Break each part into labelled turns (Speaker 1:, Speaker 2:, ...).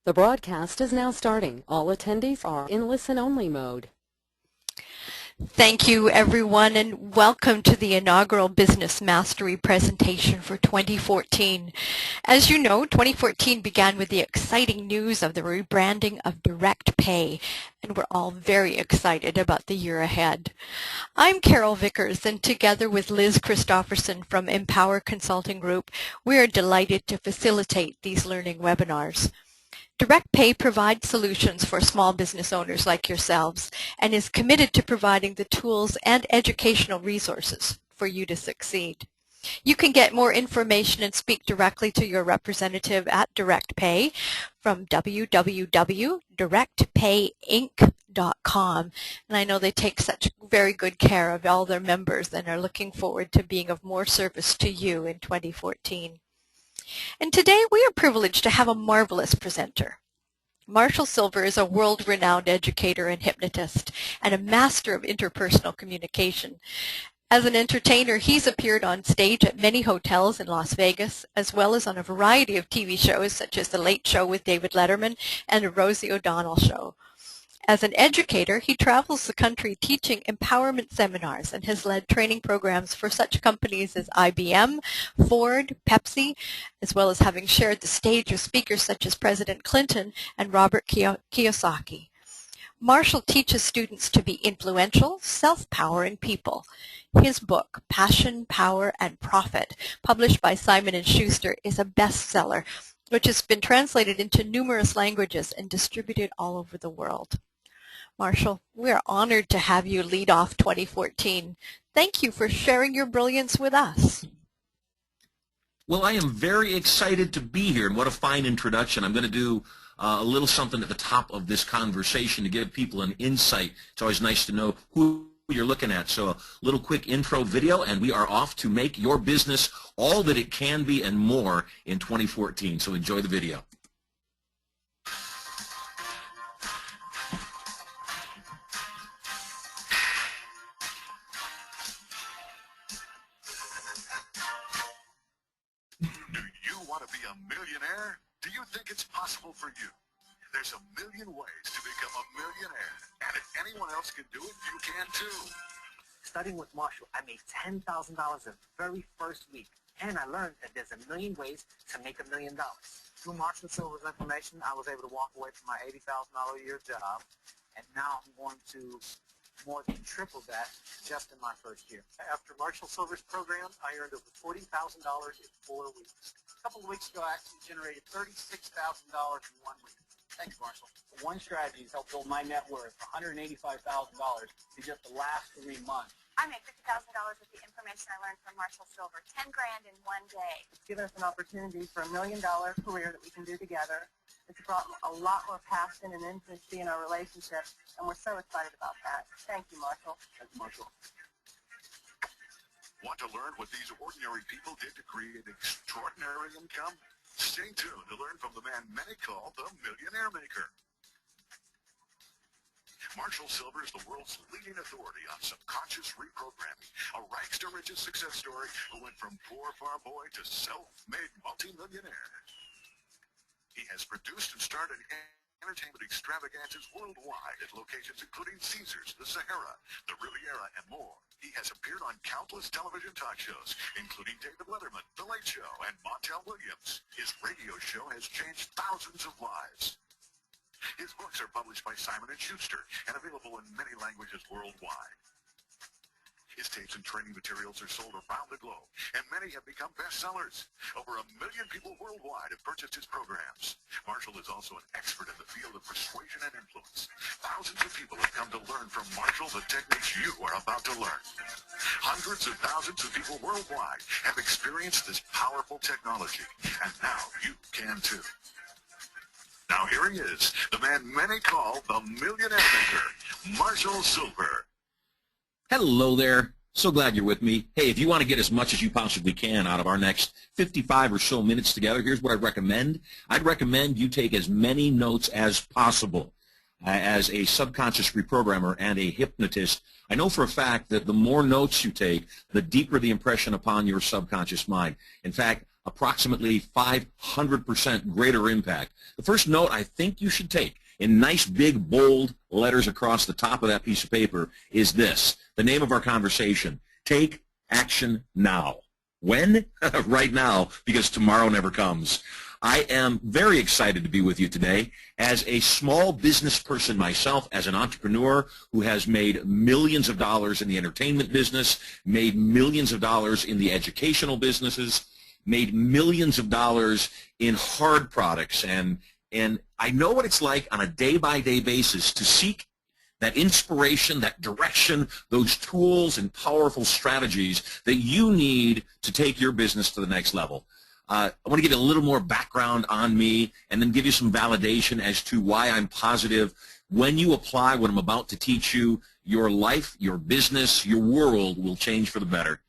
Speaker 1: The broadcast is now starting. All attendees are in listen-only mode.
Speaker 2: Thank you, everyone, and welcome to the inaugural Business Mastery presentation for 2014. As you know, 2014 began with the exciting news of the rebranding of DirectPay, and we're all very excited about the year ahead. I'm Carol Vickers, and together with Liz Christofferson from Empower Consulting Group, we are delighted to facilitate these learning webinars. DirectPay provides solutions for small business owners like yourselves and is committed to providing the tools and educational resources for you to succeed. You can get more information and speak directly to your representative at DirectPay from www.directpayinc.com. And I know they take such very good care of all their members and are looking forward to being of more service to you in 2014. And today we are privileged to have a marvelous presenter. Marshall Sylver is a world-renowned educator and hypnotist and a master of interpersonal communication. As an entertainer, he's appeared on stage at many hotels in Las Vegas, as well as on a variety of TV shows such as The Late Show with David Letterman and The Rosie O'Donnell Show. As an educator, he travels the country teaching empowerment seminars and has led training programs for such companies as IBM, Ford, Pepsi, as well as having shared the stage with speakers such as President Clinton and Robert Kiyosaki. Marshall teaches students to be influential, self-powering people. His book, Passion, Power, and Profit, published by Simon & Schuster, is a bestseller, which has been translated into numerous languages and distributed all over the world. Marshall, we are honored to have you lead off 2014. Thank you for sharing your brilliance with us.
Speaker 3: Well, I am very excited to be here, and what a fine introduction. I'm going to do a little something at the top of this conversation to give people an insight. It's always nice to know who you're looking at. So a little quick intro video, and we are off to make your business all that it can be and more in 2014. So enjoy the video.
Speaker 4: Millionaire? Do you think it's possible for you? There's a million ways to become a millionaire, and if anyone else can do it, you can too.
Speaker 5: Studying with Marshall, I made $10,000 the very first week, and I learned that there's a million ways to make $1 million. Through Marshall Sylver's information, I was able to walk away from my $80,000 a year job, and now I'm going to more than triple that just in my first year.
Speaker 6: After Marshall Sylver's program, I earned over $40,000 in 4 weeks. A couple of weeks ago, I actually generated $36,000 in 1 week. Thanks, Marshall.
Speaker 7: One strategy has helped build my net worth, $185,000 in just the last 3 months.
Speaker 8: I made $50,000 with the information I learned from Marshall Sylver, 10 grand in 1 day.
Speaker 9: It's given us an opportunity for $1 million career that we can do together. It's brought a lot more passion and intimacy in our relationship, and we're so excited about that. Thank you, Marshall.
Speaker 7: Thanks, Marshall.
Speaker 4: Want to learn what these ordinary people did to create extraordinary income? Stay tuned to learn from the man many call the Millionaire Maker. Marshall Sylver is the world's leading authority on subconscious reprogramming, a rags-to-riches success story who went from poor farm boy to self-made multimillionaire. He has produced and started entertainment extravaganzas worldwide at locations including Caesars, the Sahara, the Riviera, and more. He has appeared on countless television talk shows, including David Letterman, The Late Show, and Montel Williams. His radio show has changed thousands of lives. His books are published by Simon & Schuster and available in many languages worldwide. His tapes and training materials are sold around the globe, and many have become bestsellers. Over 1 million people worldwide have purchased his programs. Marshall is also an expert in the field of persuasion and influence. Thousands of people have come to learn from Marshall the techniques you are about to learn. Hundreds of thousands of people worldwide have experienced this powerful technology, and now you can too. Now here he is, the man many call the Millionaire Maker, Marshall Sylver.
Speaker 3: Hello there. So glad you're with me. Hey, if you want to get as much as you possibly can out of our next 55 or so minutes together, here's what I'd recommend. I'd recommend you take as many notes as possible. As a subconscious reprogrammer and a hypnotist, I know for a fact that the more notes you take, the deeper the impression upon your subconscious mind. In fact, approximately 500% greater impact. The first note I think you should take in nice big bold letters across the top of that piece of paper is this, the name of our conversation: take action now. When? Right now, because tomorrow never comes. I am very excited to be with you today as a small business person myself, as an entrepreneur who has made millions of dollars in the entertainment business, made millions of dollars in the educational businesses, made millions of dollars in hard products, and I know what it's like on a day-by-day basis to seek that inspiration, that direction, those tools and powerful strategies that you need to take your business to the next level. I want to give you a little more background on me and then give you some validation as to why I'm positive when you apply what I'm about to teach you, your life, your business, your world will change for the better.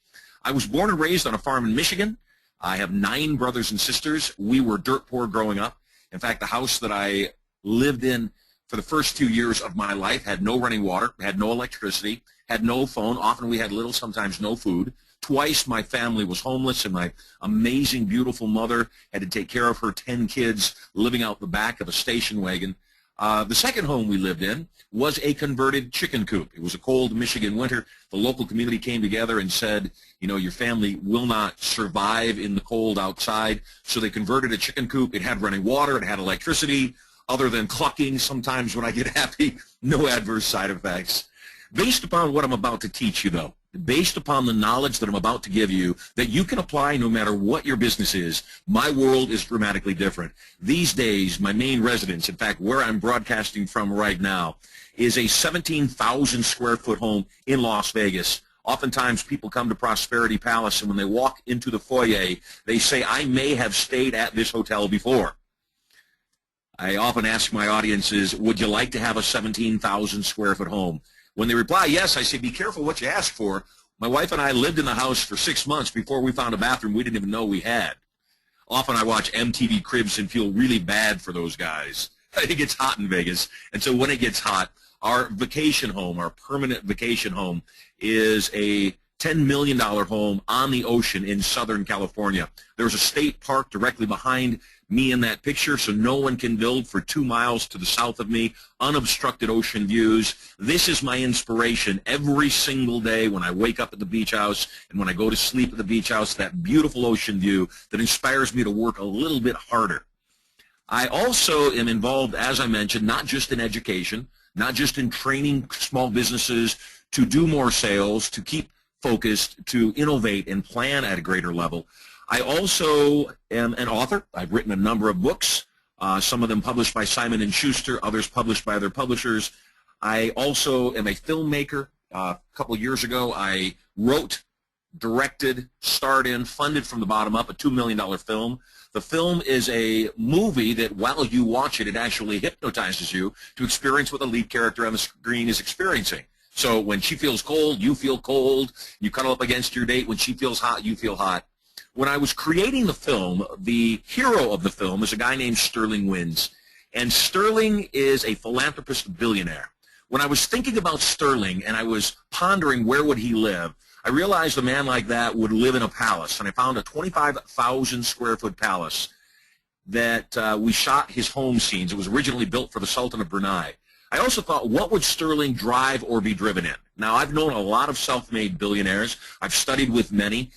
Speaker 3: I was born and raised on a farm in Michigan. I have 9 brothers and sisters. We were dirt poor growing up. In fact, the house that I lived in for the first 2 years of my life had no running water, had no electricity, had no phone. Often we had little, sometimes no food. Twice my family was homeless, and my amazing, beautiful mother had to take care of her 10 kids living out the back of a station wagon. The second home we lived in was a converted chicken coop. It was a cold Michigan winter. The local community came together and said, you know, your family will not survive in the cold outside. So they converted a chicken coop. It had running water. It had electricity. Other than clucking sometimes when I get happy, no adverse side effects. Based upon what I'm about to teach you, though, based upon the knowledge that I'm about to give you that you can apply no matter what your business is, my world is dramatically different. These days, my main residence, in fact, where I'm broadcasting from right now, is a 17,000 square foot home in Las Vegas. Oftentimes, people come to Prosperity Palace, and when they walk into the foyer, they say, I may have stayed at this hotel before. I often ask my audiences, would you like to have a 17,000 square foot home? When they reply yes, I say, be careful what you ask for. My wife and I lived in the house for 6 months before we found a bathroom we didn't even know we had. Often I watch MTV Cribs and feel really bad for those guys. It gets hot in Vegas, and so when it gets hot, our vacation home, our permanent vacation home, is a $10 million home on the ocean in Southern California. There's a state park directly behind me in that picture, so no one can build for 2 miles to the south of me, unobstructed ocean views. This is my inspiration every single day when I wake up at the beach house and when I go to sleep at the beach house, that beautiful ocean view that inspires me to work a little bit harder. I also am involved, as I mentioned, not just in education, not just in training small businesses to do more sales, to keep focused, to innovate and plan at a greater level. I also am an author. I've written a number of books, some of them published by Simon & Schuster, others published by other publishers. I also am a filmmaker. A couple of years ago, I wrote, directed, starred in, funded from the bottom up, a $2 million film. The film is a movie that while you watch it, it actually hypnotizes you to experience what the lead character on the screen is experiencing. So when she feels cold, you feel cold. You cuddle up against your date. When she feels hot, you feel hot. When I was creating the film, the hero of the film is a guy named Sterling Wins. And Sterling is a philanthropist billionaire. When I was thinking about Sterling and I was pondering where would he live, I realized a man like that would live in a palace. And I found a 25,000 square foot palace that we shot his home scenes. It was originally built for the Sultan of Brunei. I also thought, what would Sterling drive or be driven in? Now, I've known a lot of self-made billionaires. I've studied with many.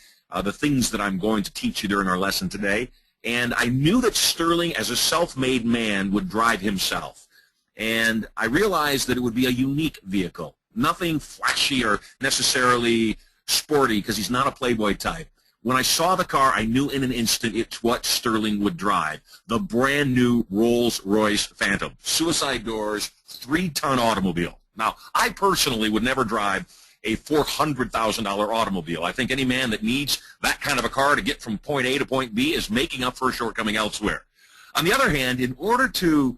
Speaker 3: The things that I'm going to teach you during our lesson today. And I knew that Sterling, as a self-made man, would drive himself. And I realized that it would be a unique vehicle. Nothing flashy or necessarily sporty, because he's not a playboy type. When I saw the car, I knew in an instant it's what Sterling would drive. The brand new Rolls-Royce Phantom. Suicide doors, 3-ton automobile. Now, I personally would never drive a $400,000 automobile. I think any man that needs that kind of a car to get from point A to point B is making up for a shortcoming elsewhere. On the other hand, in order to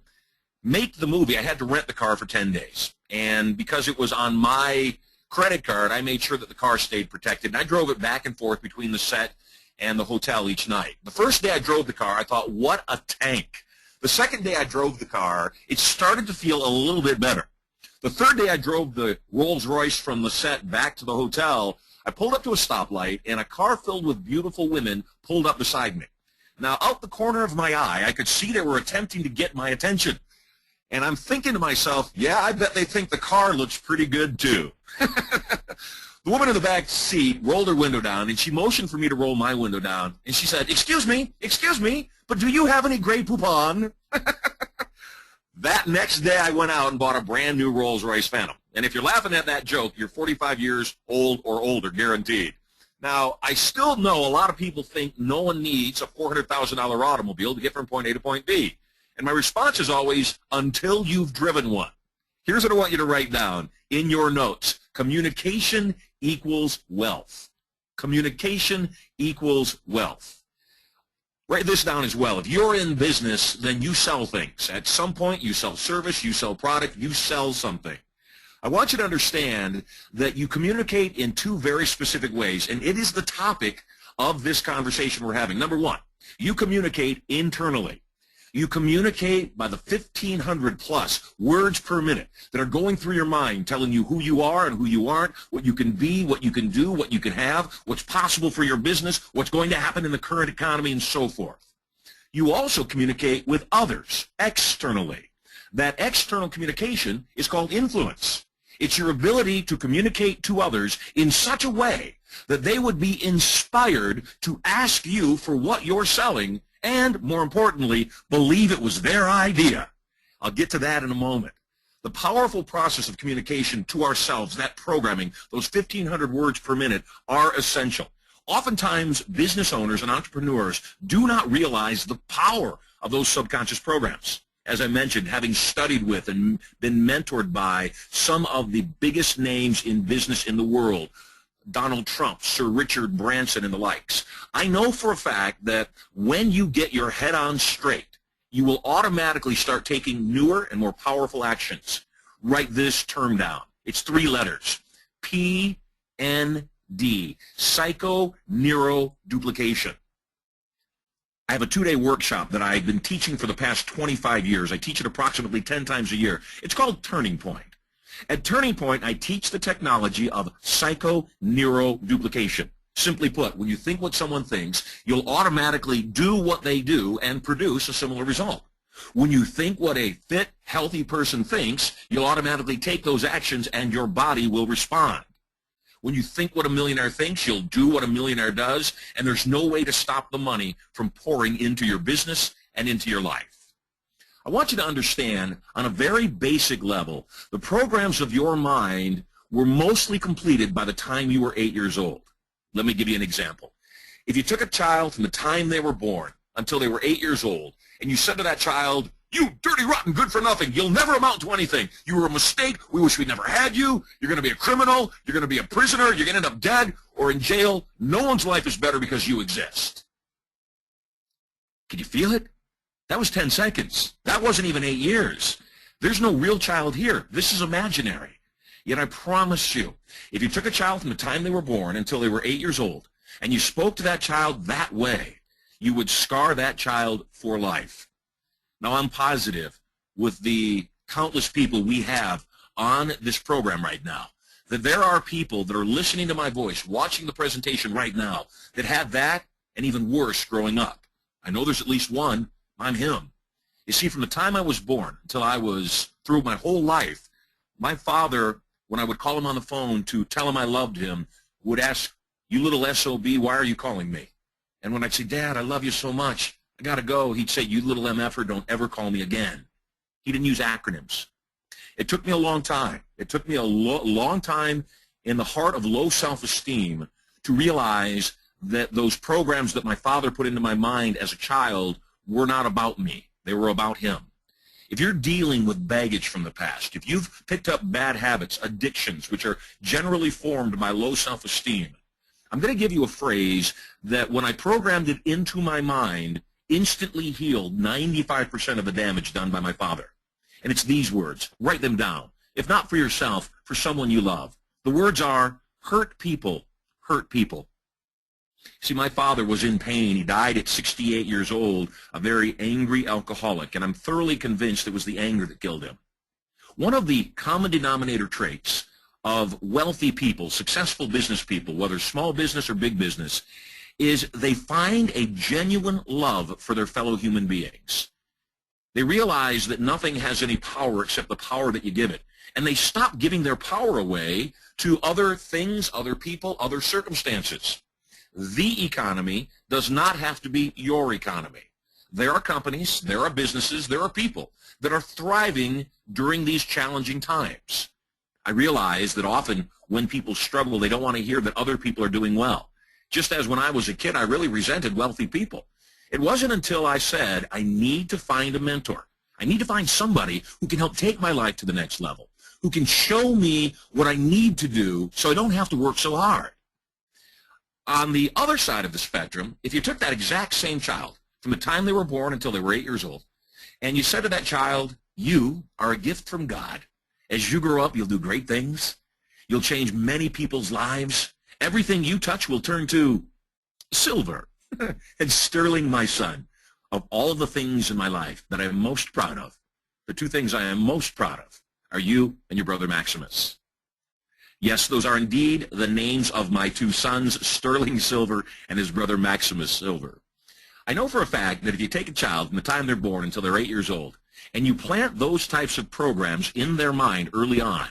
Speaker 3: make the movie, I had to rent the car for 10 days. And because it was on my credit card, I made sure that the car stayed protected. And I drove it back and forth between the set and the hotel each night. The first day I drove the car, I thought, what a tank. The second day I drove the car, it started to feel a little bit better. The third day I drove the Rolls-Royce from the set back to the hotel, I pulled up to a stoplight, and a car filled with beautiful women pulled up beside me. Now, out the corner of my eye, I could see they were attempting to get my attention. And I'm thinking to myself, yeah, I bet they think the car looks pretty good, too. The woman in the back seat rolled her window down, and she motioned for me to roll my window down. And she said, excuse me, but do you have any Grey Poupon? That next day, I went out and bought a brand new Rolls-Royce Phantom. And if you're laughing at that joke, you're 45 years old or older, guaranteed. Now, I still know a lot of people think no one needs a $400,000 automobile to get from point A to point B. And my response is always, until you've driven one. Here's what I want you to write down in your notes. Communication equals wealth. Communication equals wealth. Write this down as well. If you're in business, then you sell things. At some point, you sell service, you sell product, you sell something. I want you to understand that you communicate in two very specific ways, and it is the topic of this conversation we're having. Number one, you communicate internally. You communicate by the 1,500 plus words per minute that are going through your mind, telling you who you are and who you aren't, what you can be, what you can do, what you can have, what's possible for your business, what's going to happen in the current economy, and so forth. You also communicate with others externally. That external communication is called influence. It's your ability to communicate to others in such a way that they would be inspired to ask you for what you're selling and, more importantly, believe it was their idea. I'll get to that in a moment. The powerful process of communication to ourselves, that programming, those 1,500 words per minute, are essential. Oftentimes, business owners and entrepreneurs do not realize the power of those subconscious programs. As I mentioned, having studied with and been mentored by some of the biggest names in business in the world, Donald Trump, Sir Richard Branson, and the likes, I know for a fact that when you get your head on straight, you will automatically start taking newer and more powerful actions. Write this term down. It's 3 letters. PND, psycho-neuro-duplication. I have a 2-day workshop that I've been teaching for the past 25 years. I teach it approximately 10 times a year. It's called Turning Point. At Turning Point, I teach the technology of psycho-neuro-duplication. Simply put, when you think what someone thinks, you'll automatically do what they do and produce a similar result. When you think what a fit, healthy person thinks, you'll automatically take those actions and your body will respond. When you think what a millionaire thinks, you'll do what a millionaire does, and there's no way to stop the money from pouring into your business and into your life. I want you to understand, on a very basic level, the programs of your mind were mostly completed by the time you were 8 years old. Let me give you an example. If you took a child from the time they were born until they were 8 years old, and you said to that child, "You dirty, rotten, good-for-nothing, you'll never amount to anything. You were a mistake. We wish we never had you. You're going to be a criminal. You're going to be a prisoner. You're going to end up dead or in jail. No one's life is better because you exist." Can you feel it? That was 10 seconds. That wasn't even 8 years. There's no real child here. This is imaginary. Yet I promise you, if you took a child from the time they were born until they were 8 years old, and you spoke to that child that way, you would scar that child for life. Now, I'm positive with the countless people we have on this program right now that there are people that are listening to my voice, watching the presentation right now, that had that and even worse growing up. I know there's at least one. I'm him. You see, from the time I was born until I was through my whole life, my father, when I would call him on the phone to tell him I loved him, would ask, "You little SOB, why are you calling me?" And when I'd say, "Dad, I love you so much, I got to go," he'd say, "You little MFer, don't ever call me again." He didn't use acronyms. It took me a long time. It took me a long time in the heart of low self-esteem to realize that those programs that my father put into my mind as a child were not about me. They were about him. If you're dealing with baggage from the past, if you've picked up bad habits, addictions, which are generally formed by low self-esteem, I'm going to give you a phrase that when I programmed it into my mind, instantly healed 95% of the damage done by my father. And it's these words. Write them down. If not for yourself, for someone you love. The words are, hurt people, hurt people. See, my father was in pain. He died at 68 years old, a very angry alcoholic, and I'm thoroughly convinced it was the anger that killed him. One of the common denominator traits of wealthy people, successful business people, whether small business or big business, is they find a genuine love for their fellow human beings. They realize that nothing has any power except the power that you give it. And they stop giving their power away to other things, other people, other circumstances. The economy does not have to be your economy. There are companies, there are businesses, there are people that are thriving during these challenging times. I realize that often when people struggle, they don't want to hear that other people are doing well. Just as when I was a kid, I really resented wealthy people. It wasn't until I said, I need to find a mentor. I need to find somebody who can help take my life to the next level, who can show me what I need to do so I don't have to work so hard. On the other side of the spectrum, if you took that exact same child from the time they were born until they were 8 years old, and you said to that child, you are a gift from God. As you grow up, you'll do great things. You'll change many people's lives. Everything you touch will turn to silver. And Sterling, my son, of all of the things in my life that I am most proud of, the two things I am most proud of are you and your brother Maximus. Yes, those are indeed the names of my two sons, Sterling Sylver and his brother Maximus Sylver. I know for a fact that if you take a child from the time they're born until they're 8 years old, and you plant those types of programs in their mind early on,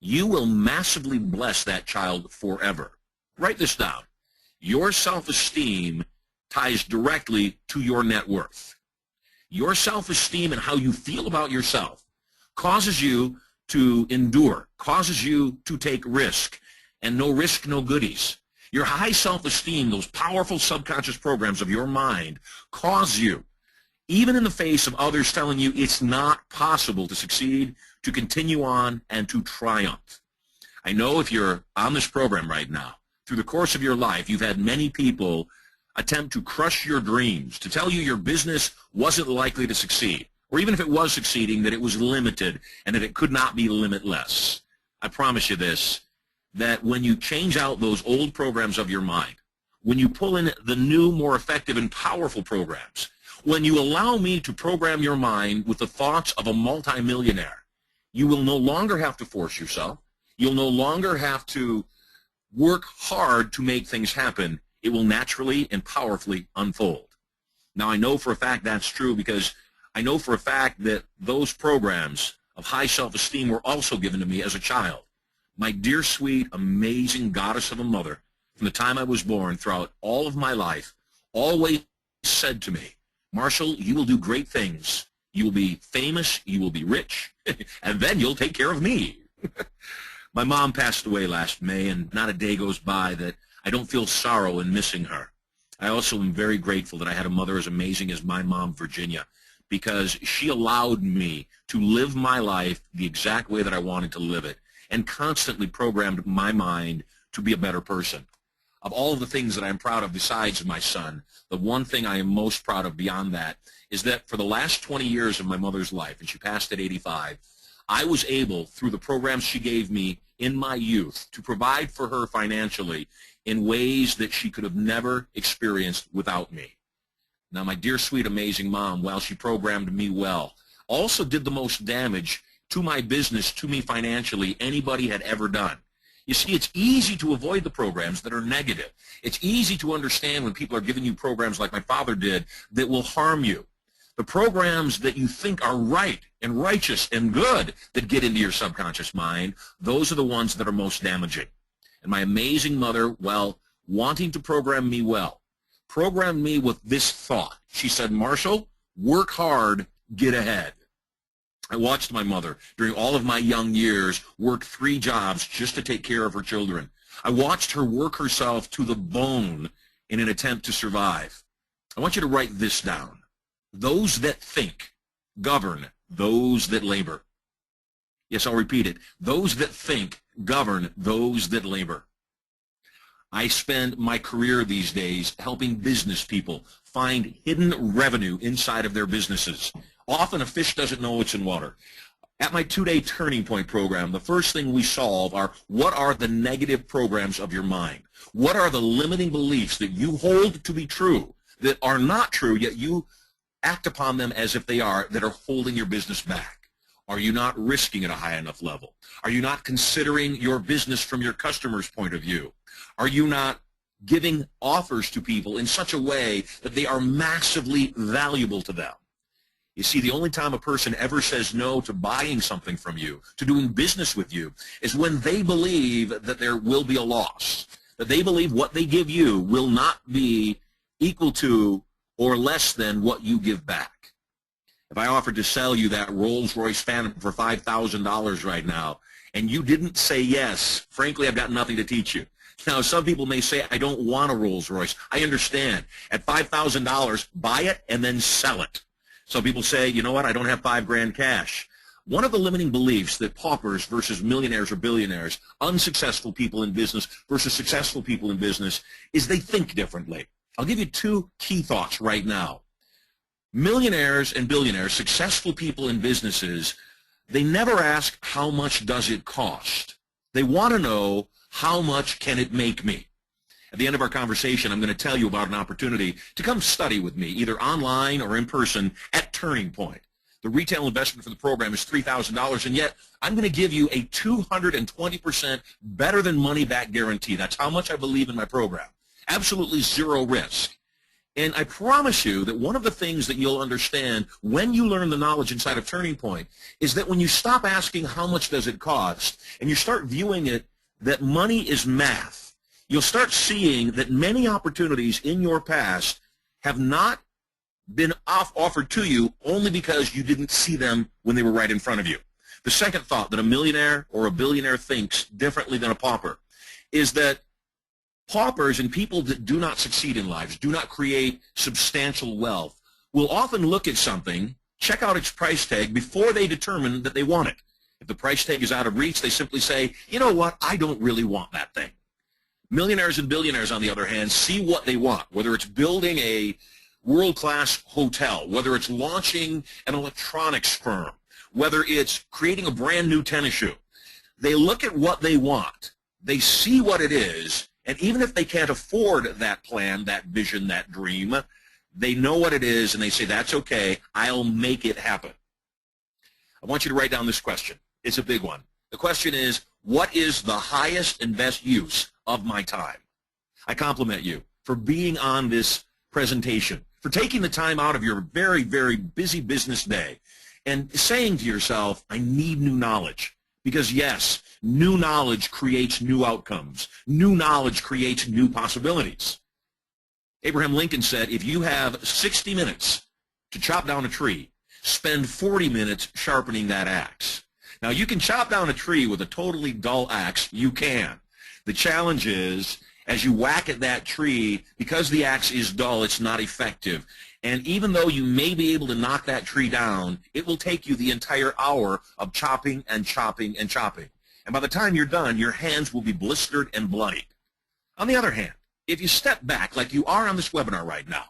Speaker 3: you will massively bless that child forever. Write this down. Your self-esteem ties directly to your net worth. Your self-esteem and how you feel about yourself causes you to endure, causes you to take risk, and no risk, no goodies. Your high self-esteem, those powerful subconscious programs of your mind, cause you, even in the face of others telling you it's not possible to succeed, to continue on and to triumph. I know if you're on this program right now, through the course of your life, you've had many people attempt to crush your dreams, to tell you your business wasn't likely to succeed, or even if it was succeeding, that it was limited and that it could not be limitless. I promise you this, that when you change out those old programs of your mind, when you pull in the new, more effective and powerful programs, when you allow me to program your mind with the thoughts of a multimillionaire, you will no longer have to force yourself. You'll no longer have to work hard to make things happen. It will naturally and powerfully unfold. Now, I know for a fact that's true because I know for a fact that those programs of high self-esteem were also given to me as a child. My dear, sweet, amazing goddess of a mother, from the time I was born throughout all of my life, always said to me, Marshall, you will do great things. You will be famous, you will be rich, and then you'll take care of me. My mom passed away last May, and not a day goes by that I don't feel sorrow in missing her. I also am very grateful that I had a mother as amazing as my mom, Virginia, because she allowed me to live my life the exact way that I wanted to live it and constantly programmed my mind to be a better person. Of all of the things that I'm proud of besides my son, the one thing I am most proud of beyond that is that for the last 20 years of my mother's life, and she passed at 85, I was able, through the programs she gave me in my youth, to provide for her financially in ways that she could have never experienced without me. Now, my dear, sweet, amazing mom, while she programmed me well, also did the most damage to my business, to me financially, anybody had ever done. You see, it's easy to avoid the programs that are negative. It's easy to understand when people are giving you programs like my father did that will harm you. The programs that you think are right and righteous and good that get into your subconscious mind, those are the ones that are most damaging. And my amazing mother, well, wanting to program me well, programmed me with this thought. She said, Marshall, work hard, get ahead. I watched my mother during all of my young years work 3 jobs just to take care of her children. I watched her work herself to the bone in an attempt to survive. I want you to write this down. Those that think govern those that labor. Yes, I'll repeat it. Those that think govern those that labor. I spend my career these days helping business people find hidden revenue inside of their businesses. Often a fish doesn't know it's in water. At my 2-day Turning Point program, the first thing we solve are what are the negative programs of your mind? What are the limiting beliefs that you hold to be true, that are not true, yet you act upon them as if they are, that are holding your business back? Are you not risking at a high enough level? Are you not considering your business from your customer's point of view? Are you not giving offers to people in such a way that they are massively valuable to them. You see, the only time a person ever says no to buying something from you, to doing business with you, is when they believe that there will be a loss, that they believe what they give you will not be equal to or less than what you give back. If I offered to sell you that Rolls-Royce Phantom for $5,000 right now, and you didn't say yes, frankly, I've got nothing to teach you. Now, some people may say, I don't want a Rolls-Royce. I understand. At $5,000, buy it and then sell it. Some people say, you know what, I don't have $5,000 cash. One of the limiting beliefs that paupers versus millionaires or billionaires, unsuccessful people in business versus successful people in business, is they think differently. I'll give you two key thoughts right now. Millionaires and billionaires, successful people in businesses, they never ask, how much does it cost? They want to know, how much can it make me? At the end of our conversation, I'm going to tell you about an opportunity to come study with me, either online or in person, at Turning Point. The retail investment for the program is $3,000, and yet I'm going to give you a 220% better than money back guarantee. That's how much I believe in my program. Absolutely zero risk. And I promise you that one of the things that you'll understand when you learn the knowledge inside of Turning Point is that when you stop asking how much does it cost and you start viewing it that money is math, you'll start seeing that many opportunities in your past have not been offered to you only because you didn't see them when they were right in front of you. The second thought that a millionaire or a billionaire thinks differently than a pauper is that paupers and people that do not succeed in lives, do not create substantial wealth, will often look at something, check out its price tag before they determine that they want it. If the price tag is out of reach, they simply say, you know what, I don't really want that thing. Millionaires and billionaires, on the other hand, see what they want, whether it's building a world-class hotel, whether it's launching an electronics firm, whether it's creating a brand new tennis shoe. They look at what they want, they see what it is, and even if they can't afford that plan, that vision, that dream, they know what it is, and they say, that's okay, I'll make it happen. I want you to write down this question. It's a big one. The question is, what is the highest and best use of my time? I compliment you for being on this presentation, for taking the time out of your very, very busy business day and saying to yourself, I need new knowledge. Because yes, new knowledge creates new outcomes. New knowledge creates new possibilities. Abraham Lincoln said, if you have 60 minutes to chop down a tree, spend 40 minutes sharpening that axe. Now, you can chop down a tree with a totally dull axe. You can. The challenge is, as you whack at that tree, because the axe is dull, it's not effective. And even though you may be able to knock that tree down, it will take you the entire hour of chopping and chopping and chopping. And by the time you're done, your hands will be blistered and bloody. On the other hand, if you step back like you are on this webinar right now,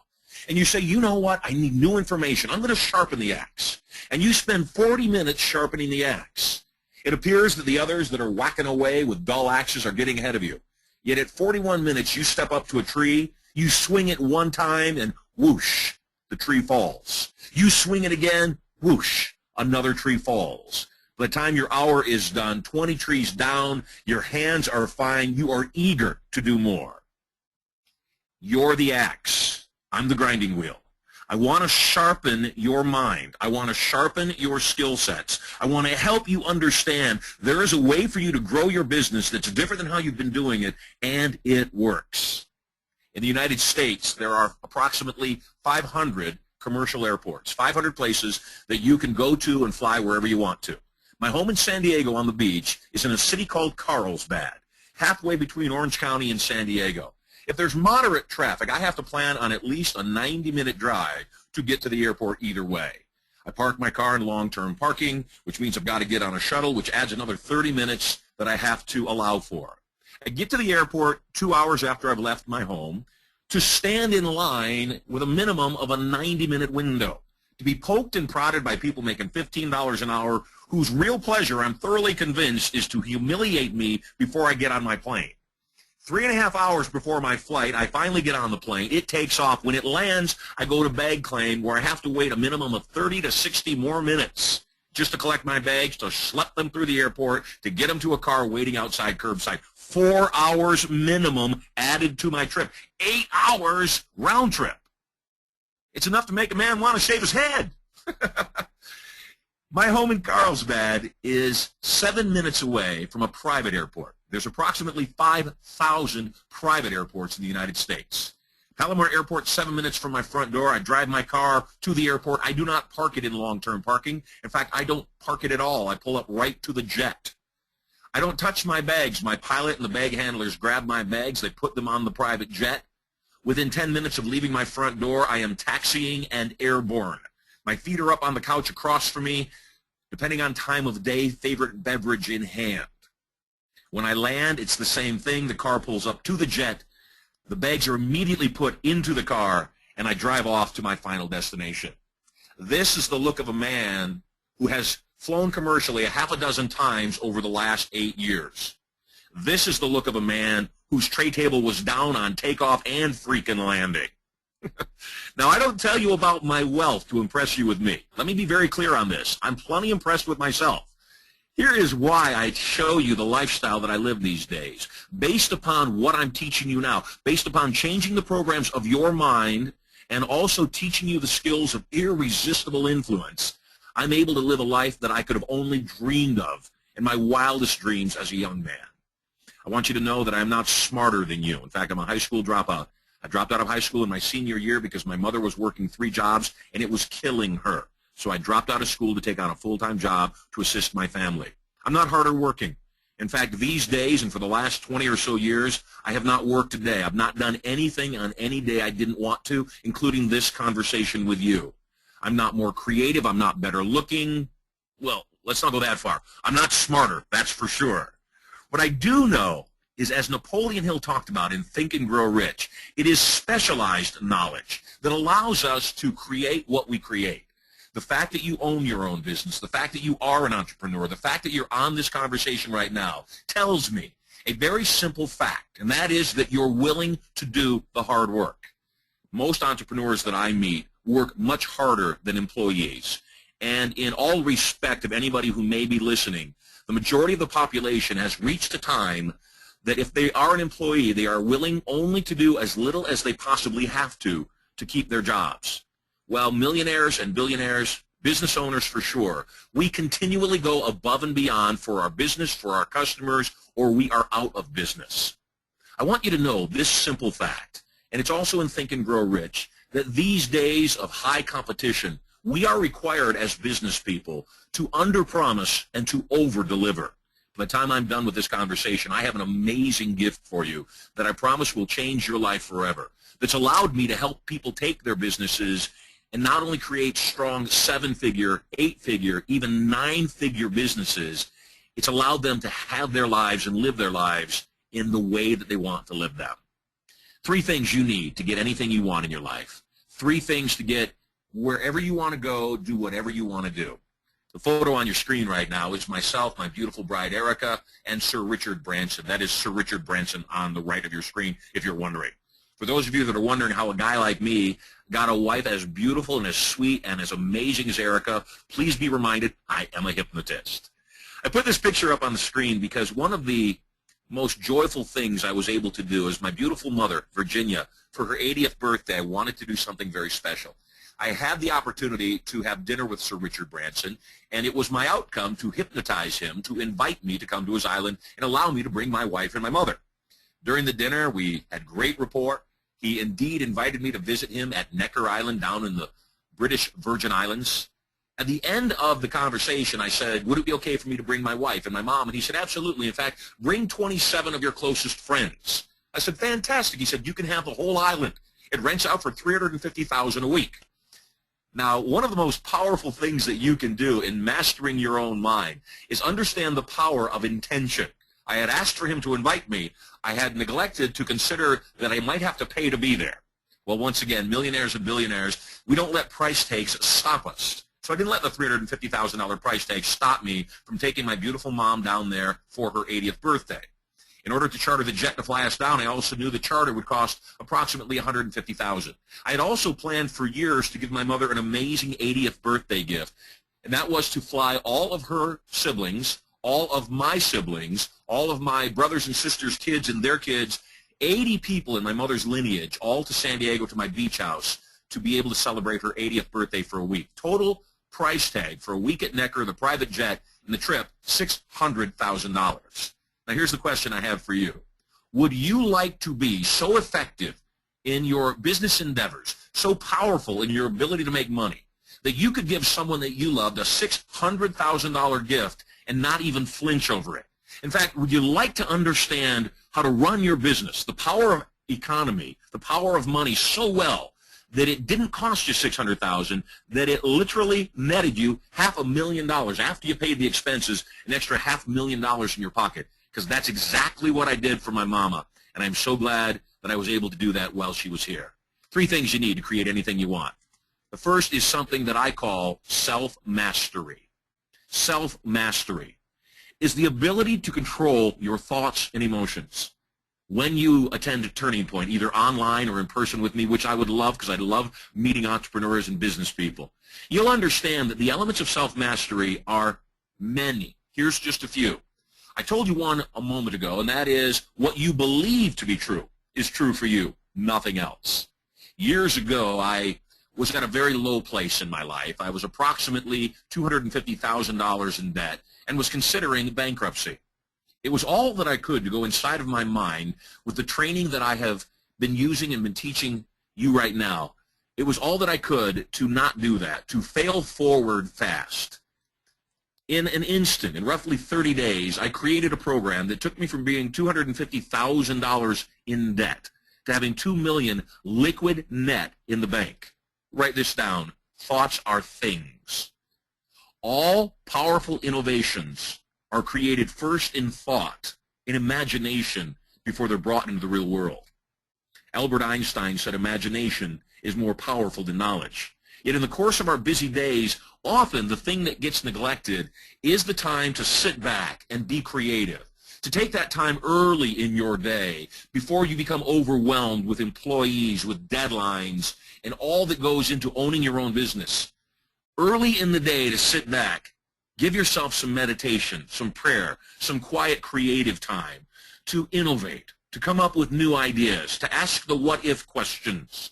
Speaker 3: and you say, you know what, I need new information, I'm going to sharpen the axe. And you spend 40 minutes sharpening the axe. It appears that the others that are whacking away with dull axes are getting ahead of you. Yet at 41 minutes, you step up to a tree, you swing it one time, and whoosh, the tree falls. You swing it again, whoosh, another tree falls. By the time your hour is done, 20 trees down, your hands are fine, you are eager to do more. You're the axe. I'm the grinding wheel. I want to sharpen your mind. I want to sharpen your skill sets. I want to help you understand there is a way for you to grow your business that's different than how you've been doing it, and it works. In the United States, there are approximately 500 commercial airports, 500 places that you can go to and fly wherever you want to. My home in San Diego on the beach is in a city called Carlsbad, halfway between Orange County and San Diego. If there's moderate traffic, I have to plan on at least a 90-minute drive to get to the airport either way. I park my car in long-term parking, which means I've got to get on a shuttle, which adds another 30 minutes that I have to allow for. I get to the airport 2 hours after I've left my home to stand in line with a minimum of a 90-minute window, to be poked and prodded by people making $15 an hour whose real pleasure, I'm thoroughly convinced, is to humiliate me before I get on my plane. 3.5 hours before my flight, I finally get on the plane. It takes off. When it lands, I go to bag claim, where I have to wait a minimum of 30 to 60 more minutes just to collect my bags, to schlep them through the airport, to get them to a car waiting outside curbside. 4 hours minimum added to my trip. 8 hours round trip. It's enough to make a man want to shave his head. My home in Carlsbad is 7 minutes away from a private airport. There's approximately 5,000 private airports in the United States. Palomar Airport, 7 minutes from my front door. I drive my car to the airport. I do not park it in long-term parking. In fact, I don't park it at all. I pull up right to the jet. I don't touch my bags. My pilot and the bag handlers grab my bags. They put them on the private jet. Within 10 minutes of leaving my front door, I am taxiing and airborne. My feet are up on the couch across from me, depending on time of day, favorite beverage in hand. When I land, it's the same thing. The car pulls up to the jet. The bags are immediately put into the car, and I drive off to my final destination. This is the look of a man who has flown commercially a half a dozen times over the last 8 years. This is the look of a man whose tray table was down on takeoff and freaking landing. Now, I don't tell you about my wealth to impress you with me. Let me be very clear on this. I'm plenty impressed with myself. Here is why I show you the lifestyle that I live these days. Based upon what I'm teaching you now, based upon changing the programs of your mind and also teaching you the skills of irresistible influence, I'm able to live a life that I could have only dreamed of in my wildest dreams as a young man. I want you to know that I'm not smarter than you. In fact, I'm a high school dropout. I dropped out of high school in my senior year because my mother was working 3 jobs and it was killing her. So I dropped out of school to take on a full-time job to assist my family. I'm not harder working. In fact, these days and for the last 20 or so years, I have not worked a day. I've not done anything on any day I didn't want to, including this conversation with you. I'm not more creative. I'm not better looking. Well, let's not go that far. I'm not smarter, that's for sure. What I do know is, as Napoleon Hill talked about in Think and Grow Rich, it is specialized knowledge that allows us to create what we create. The fact that you own your own business, the fact that you are an entrepreneur, the fact that you're on this conversation right now tells me a very simple fact, and that is that you're willing to do the hard work. Most entrepreneurs that I meet work much harder than employees. And in all respect of anybody who may be listening, the majority of the population has reached a time that if they are an employee, they are willing only to do as little as they possibly have to keep their jobs. While millionaires and billionaires, business owners for sure, we continually go above and beyond for our business, for our customers, or we are out of business. I want you to know this simple fact, and it's also in Think and Grow Rich, that these days of high competition, we are required as business people to underpromise and to overdeliver. By the time I'm done with this conversation, I have an amazing gift for you that I promise will change your life forever, that's allowed me to help people take their businesses and not only create strong 7-figure, 8-figure, even 9-figure businesses, it's allowed them to have their lives and live their lives in the way that they want to live them. 3 things you need to get anything you want in your life. 3 things to get wherever you want to go, do whatever you want to do. The photo on your screen right now is myself, my beautiful bride Erica, and Sir Richard Branson. That is Sir Richard Branson on the right of your screen, if you're wondering. For those of you that are wondering how a guy like me got a wife as beautiful and as sweet and as amazing as Erica, please be reminded, I am a hypnotist. I put this picture up on the screen because one of the most joyful things I was able to do is my beautiful mother, Virginia, for her 80th birthday, I wanted to do something very special. I had the opportunity to have dinner with Sir Richard Branson, and it was my outcome to hypnotize him, to invite me to come to his island and allow me to bring my wife and my mother. During the dinner, we had great rapport. He indeed invited me to visit him at Necker Island down in the British Virgin Islands. At the end of the conversation, I said, would it be okay for me to bring my wife and my mom? And he said, absolutely. In fact, bring 27 of your closest friends. I said, fantastic. He said, you can have the whole island. It rents out for $350,000 a week. Now, one of the most powerful things that you can do in mastering your own mind is understand the power of intention. I had asked for him to invite me. I had neglected to consider that I might have to pay to be there. Well, once again, millionaires and billionaires, we don't let price tags stop us. So I didn't let the $350,000 price tag stop me from taking my beautiful mom down there for her 80th birthday. In order to charter the jet to fly us down, I also knew the charter would cost approximately $150,000. I had also planned for years to give my mother an amazing 80th birthday gift, and that was to fly all of her siblings, all of my siblings, all of my brothers and sisters' kids and their kids, 80 people in my mother's lineage, all to San Diego to my beach house to be able to celebrate her 80th birthday for a week. Total price tag for a week at Necker, the private jet, and the trip, $600,000. Now here's the question I have for you. Would you like to be so effective in your business endeavors, so powerful in your ability to make money, that you could give someone that you loved a $600,000 gift and not even flinch over it? In fact, would you like to understand how to run your business, the power of economy, the power of money so well that it didn't cost you $600,000, that it literally netted you $500,000 after you paid the expenses, an extra $500,000 in your pocket? Because that's exactly what I did for my mama, and I'm so glad that I was able to do that while she was here. 3 things you need to create anything you want. The first is something that I call self-mastery. Self-mastery is the ability to control your thoughts and emotions. When you attend a Turning Point, either online or in person with me, which I would love because I love meeting entrepreneurs and business people, you'll understand that the elements of self-mastery are many. Here's just a few. I told you one a moment ago, and that is what you believe to be true is true for you, nothing else. Years ago, I was at a very low place in my life. I was approximately $250,000 in debt and was considering bankruptcy. It was all that I could to go inside of my mind with the training that I have been using and been teaching you right now. It was all that I could to not do that, to fail forward fast. In an instant, in roughly 30 days, I created a program that took me from being $250,000 in debt to having $2 million liquid net in the bank. Write this down. Thoughts are things. All powerful innovations are created first in thought, in imagination, before they're brought into the real world. Albert Einstein said imagination is more powerful than knowledge. Yet in the course of our busy days, often the thing that gets neglected is the time to sit back and be creative, to take that time early in your day before you become overwhelmed with employees, with deadlines, and all that goes into owning your own business. Early in the day to sit back, give yourself some meditation, some prayer, some quiet creative time to innovate, to come up with new ideas, to ask the what-if questions.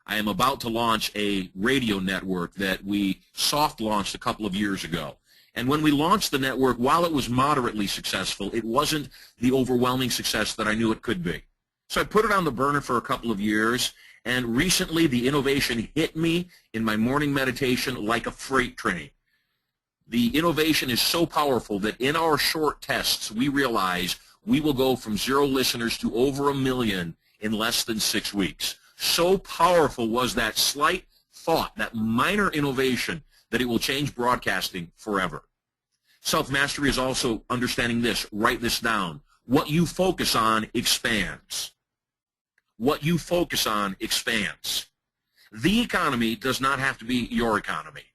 Speaker 3: I am about to launch a radio network that we soft launched a couple of years ago. And when we launched the network, while it was moderately successful, it wasn't the overwhelming success that I knew it could be. So I put it on the burner for a couple of years, and recently the innovation hit me in my morning meditation like a freight train. The innovation is so powerful that in our short tests, we realize we will go from 0 listeners to over 1 million in less than 6 weeks. So powerful was that slight thought, that minor innovation, that it will change broadcasting forever. Self-mastery is also understanding this. Write this down. What you focus on expands. What you focus on expands. The economy does not have to be your economy.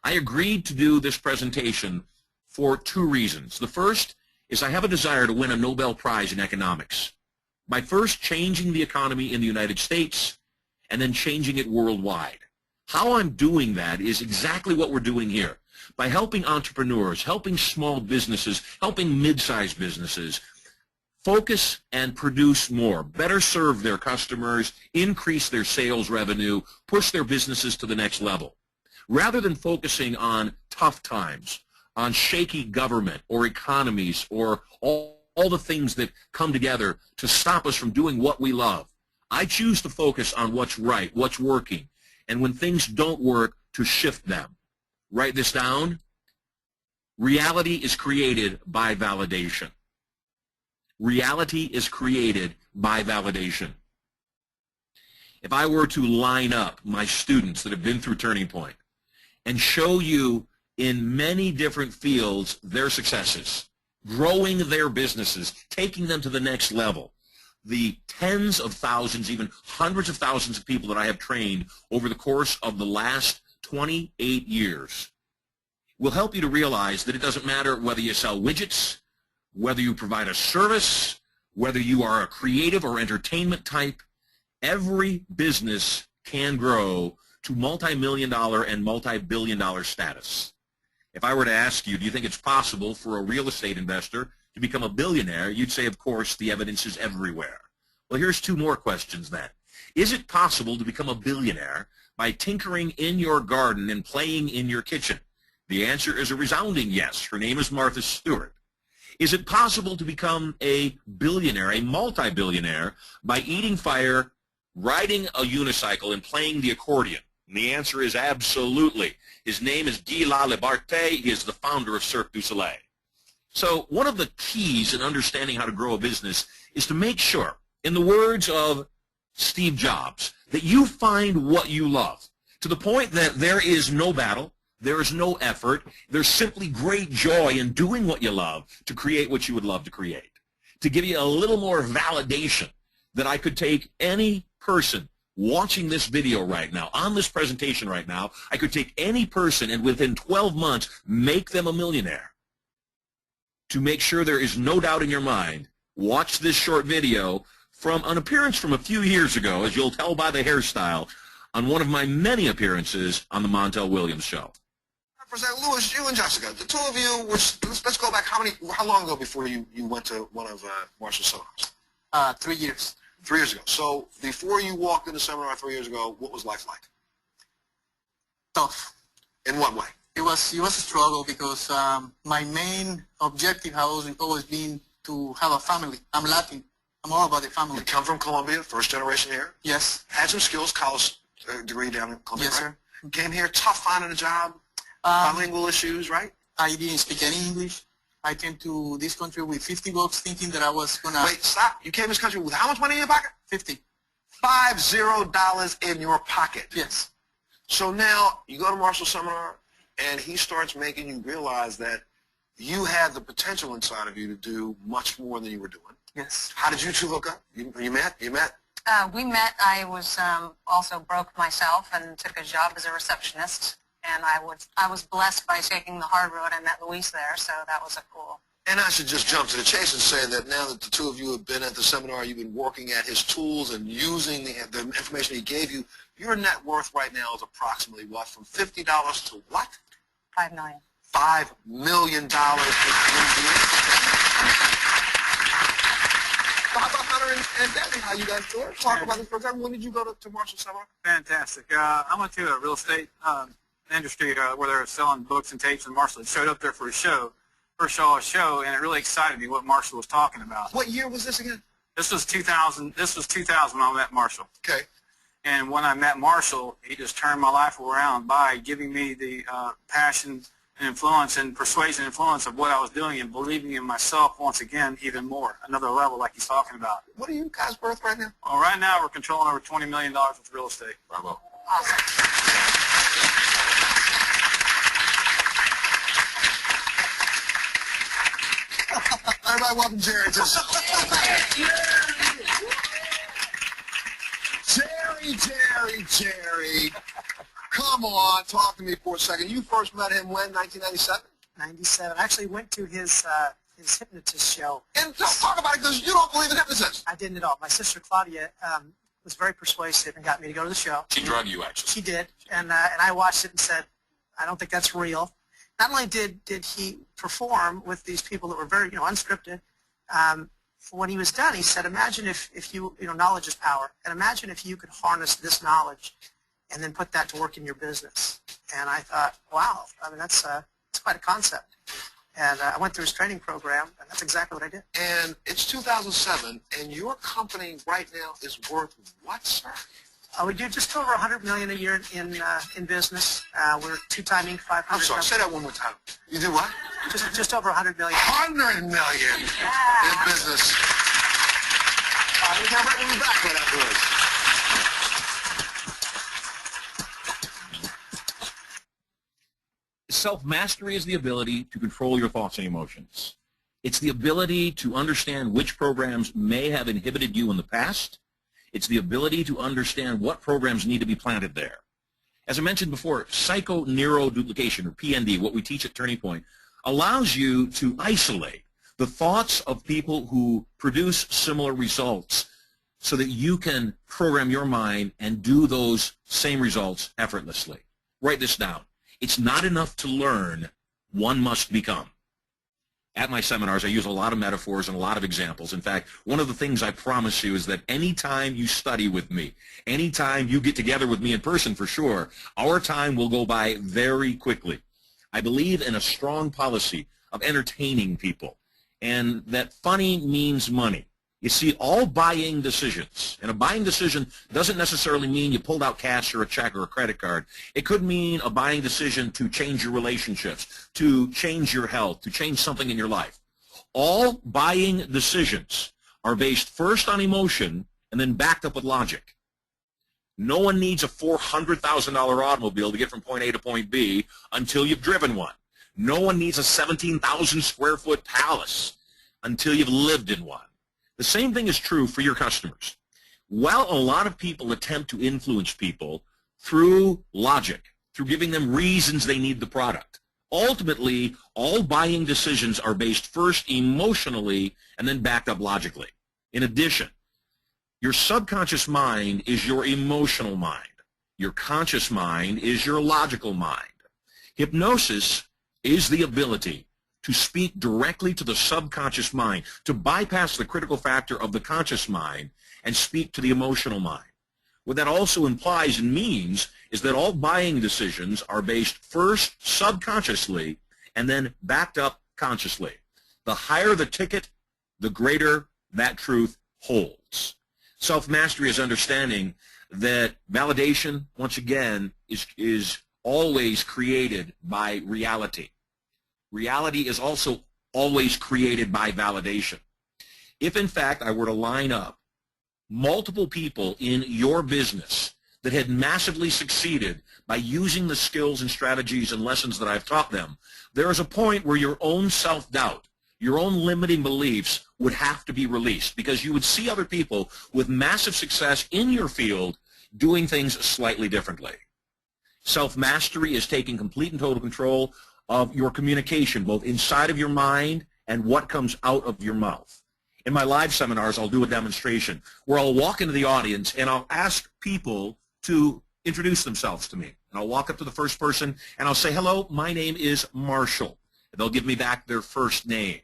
Speaker 3: I agreed to do this presentation for 2 reasons. The first is I have a desire to win a Nobel Prize in economics by first changing the economy in the United States and then changing it worldwide. How I'm doing that is exactly what we're doing here. By helping entrepreneurs, helping small businesses, helping mid-sized businesses focus and produce more, better serve their customers, increase their sales revenue, push their businesses to the next level. Rather than focusing on tough times, on shaky government or economies or all the things that come together to stop us from doing what we love, I choose to focus on what's right, what's working, and when things don't work, to shift them. Write this down. Reality is created by validation. Reality is created by validation. If I were to line up my students that have been through Turning Point and show you in many different fields their successes, growing their businesses, taking them to the next level, the tens of thousands, even hundreds of thousands of people that I have trained over the course of the last 28 years will help you to realize that it doesn't matter whether you sell widgets, whether you provide a service, whether you are a creative or entertainment type, every business can grow to multi-million-dollar and multi-billion-dollar status. If I were to ask you, do you think it's possible for a real estate investor to become a billionaire, you'd say, of course, the evidence is everywhere. Well, here's two more questions then. Is it possible to become a billionaire by tinkering in your garden and playing in your kitchen? The answer is a resounding yes. Her name is Martha Stewart. Is it possible to become a billionaire, a multi-billionaire, by eating fire, riding a unicycle, and playing the accordion? And the answer is absolutely. His name is Guy Laliberte. He is the founder of Cirque du Soleil. So one of the keys in understanding how to grow a business is to make sure, in the words of Steve Jobs, that you find what you love, to the point that there is no battle, there is no effort, there's simply great joy in doing what you love to create what you would love to create. To give you a little more validation that I could take any person watching this video right now, on this presentation right now, I could take any person and within 12 months make them a millionaire. To make sure there is no doubt in your mind, watch this short video from an appearance from a few years ago, as you'll tell by the hairstyle, on one of my many appearances on the Montel Williams Show.
Speaker 10: Representative Lewis, you and Jessica, the two of you, let's go back, how long ago before you went to one of Marshall's seminars?
Speaker 6: 3 years.
Speaker 10: 3 years ago. So before you walked into seminar 3 years ago, what was life like?
Speaker 6: Tough.
Speaker 10: In what way?
Speaker 6: It was a struggle because my main objective has always been to have a family. I'm Latin. I'm all about the family.
Speaker 10: You come from Colombia, first generation here?
Speaker 6: Yes.
Speaker 10: Had some skills, college degree down in Colombia,
Speaker 6: Yes,
Speaker 10: right?
Speaker 6: sir.
Speaker 10: Came here, tough finding a job, bilingual issues, right?
Speaker 6: I didn't speak any English. I came to this country with $50 thinking that I was going to...
Speaker 10: Wait, stop. You came to this country with how much money in your pocket?
Speaker 6: 50.
Speaker 10: $50 in your pocket.
Speaker 6: Yes.
Speaker 10: So now you go to Marshall's seminar, and he starts making you realize that you had the potential inside of you to do much more than you were doing.
Speaker 6: Yes.
Speaker 10: How did you two hook up? You met?
Speaker 11: We met. I was also broke myself and took a job as a receptionist. And I was blessed by taking the hard road. I met Luis there, so that was a cool.
Speaker 10: And I should just jump to the chase and say that now that the two of you have been at the seminar, you've been working at his tools and using the information he gave you, your net worth right now is approximately what? From $50 to what?
Speaker 11: $5 million.
Speaker 10: $5 million. How about Hunter and Debbie? How you guys doing? Talk about this program. When did you go to Marshall Seminar?
Speaker 12: Fantastic. I went to a real estate industry where they were selling books and tapes, and Marshall had showed up there for a show. First saw a show, and it really excited me what Marshall was talking about.
Speaker 10: What year was this again?
Speaker 12: This was 2000. This was 2000 when I met Marshall.
Speaker 10: Okay.
Speaker 12: And when I met Marshall, he just turned my life around by giving me the passion and influence and persuasion influence of what I was doing and believing in myself once again even more, another level like he's talking about.
Speaker 10: What are you guys worth right now?
Speaker 12: Well, right now we're controlling over $20 million with real estate.
Speaker 10: Bravo.
Speaker 11: Awesome.
Speaker 10: Everybody welcome Jerry. Jerry. Come on, talk to me for a second. You first met him when, 1997?
Speaker 5: 97. I actually went to his hypnotist show.
Speaker 10: And don't talk about it because you don't believe in hypnosis.
Speaker 5: I didn't at all. My sister Claudia was very persuasive and got me to go to the show.
Speaker 3: She drugged you, actually.
Speaker 5: She did, and I watched it and said, I don't think that's real. Not only did he perform with these people that were very, unscripted, when he was done, he said, imagine if you, knowledge is power, and imagine if you could harness this knowledge and then put that to work in your business. And I thought, wow, that's quite a concept. And I went through his training program, and that's exactly what I did.
Speaker 10: And it's 2007, and your company right now is worth what, sir?
Speaker 5: We do just over $100 million a year in business. We're two-timing 500.
Speaker 10: I'm sorry, say that one more time. You do what?
Speaker 5: Just over $100 million.
Speaker 10: $100 million in business. We're going to be back right afterwards.
Speaker 3: Self-mastery is the ability to control your thoughts and emotions. It's the ability to understand which programs may have inhibited you in the past. It's the ability to understand what programs need to be planted there. As I mentioned before, psychoneuroduplication, or PND, what we teach at Turning Point, allows you to isolate the thoughts of people who produce similar results so that you can program your mind and do those same results effortlessly. Write this down. It's not enough to learn one must become. At my seminars, I use a lot of metaphors and a lot of examples. In fact, one of the things I promise you is that anytime you study with me, anytime you get together with me in person for sure, our time will go by very quickly. I believe in a strong policy of entertaining people, and that funny means money. You see, all buying decisions, and a buying decision doesn't necessarily mean you pulled out cash or a check or a credit card. It could mean a buying decision to change your relationships, to change your health, to change something in your life. All buying decisions are based first on emotion and then backed up with logic. No one needs a $400,000 automobile to get from point A to point B until you've driven one. No one needs a 17,000 square foot palace until you've lived in one. The same thing is true for your customers. While a lot of people attempt to influence people through logic, through giving them reasons they need the product, ultimately, all buying decisions are based first emotionally and then backed up logically. In addition, your subconscious mind is your emotional mind. Your conscious mind is your logical mind. Hypnosis is the ability to speak directly to the subconscious mind, to bypass the critical factor of the conscious mind and speak to the emotional mind. What that also implies and means is that all buying decisions are based first subconsciously and then backed up consciously. The higher the ticket, the greater that truth holds. Self-mastery is understanding that validation, once again, is always created by reality. Reality is also always created by validation. If, in fact, I were to line up multiple people in your business that had massively succeeded by using the skills and strategies and lessons that I've taught them, there is a point where your own self-doubt, your own limiting beliefs would have to be released, because you would see other people with massive success in your field doing things slightly differently. Self-mastery is taking complete and total control of your communication, both inside of your mind and what comes out of your mouth. In my live seminars, I'll do a demonstration where I'll walk into the audience and I'll ask people to introduce themselves to me. And I'll walk up to the first person and I'll say, hello, my name is Marshall. And they'll give me back their first name.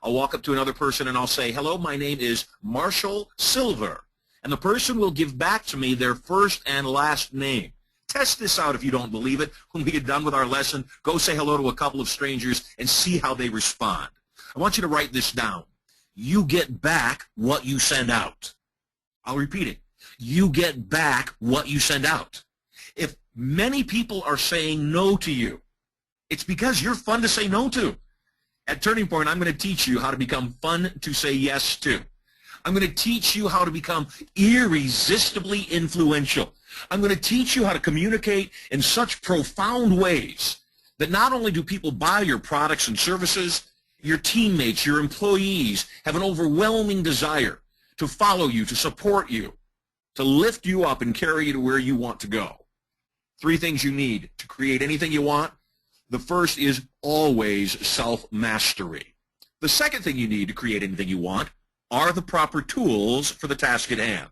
Speaker 3: I'll walk up to another person and I'll say, hello, my name is Marshall Sylver. And the person will give back to me their first and last name. Test this out if you don't believe it. When we get done with our lesson, go say hello to a couple of strangers and see how they respond. I want you to write this down. You get back what you send out. I'll repeat it. You get back what you send out. If many people are saying no to you, it's because you're fun to say no to. At Turning Point, I'm going to teach you how to become fun to say yes to. I'm going to teach you how to become irresistibly influential. I'm going to teach you how to communicate in such profound ways that not only do people buy your products and services, your teammates, your employees have an overwhelming desire to follow you, to support you, to lift you up and carry you to where you want to go. 3 things you need to create anything you want. The first is always self-mastery. The second thing you need to create anything you want are the proper tools for the task at hand.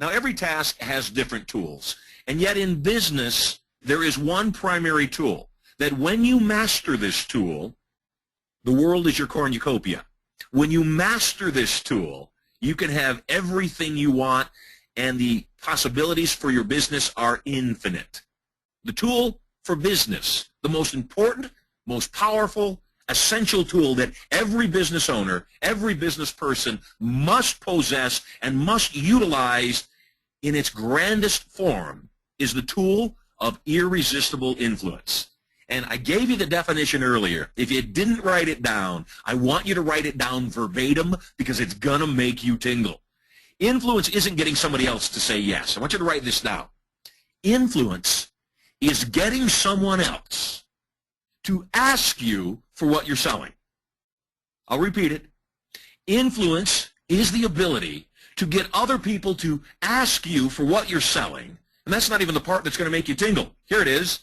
Speaker 3: Now, every task has different tools, and yet in business, there is one primary tool that when you master this tool, the world is your cornucopia. When you master this tool, you can have everything you want, and the possibilities for your business are infinite. The tool for business, the most important, most powerful, essential tool that every business owner, every business person must possess and must utilize in its grandest form is the tool of irresistible influence. And I gave you the definition earlier. If you didn't write it down, I want you to write it down verbatim because it's going to make you tingle. Influence isn't getting somebody else to say yes. I want you to write this down. Influence is getting someone else to ask you for what you're selling. I'll repeat it. Influence is the ability to get other people to ask you for what you're selling. And that's not even the part that's going to make you tingle. Here it is.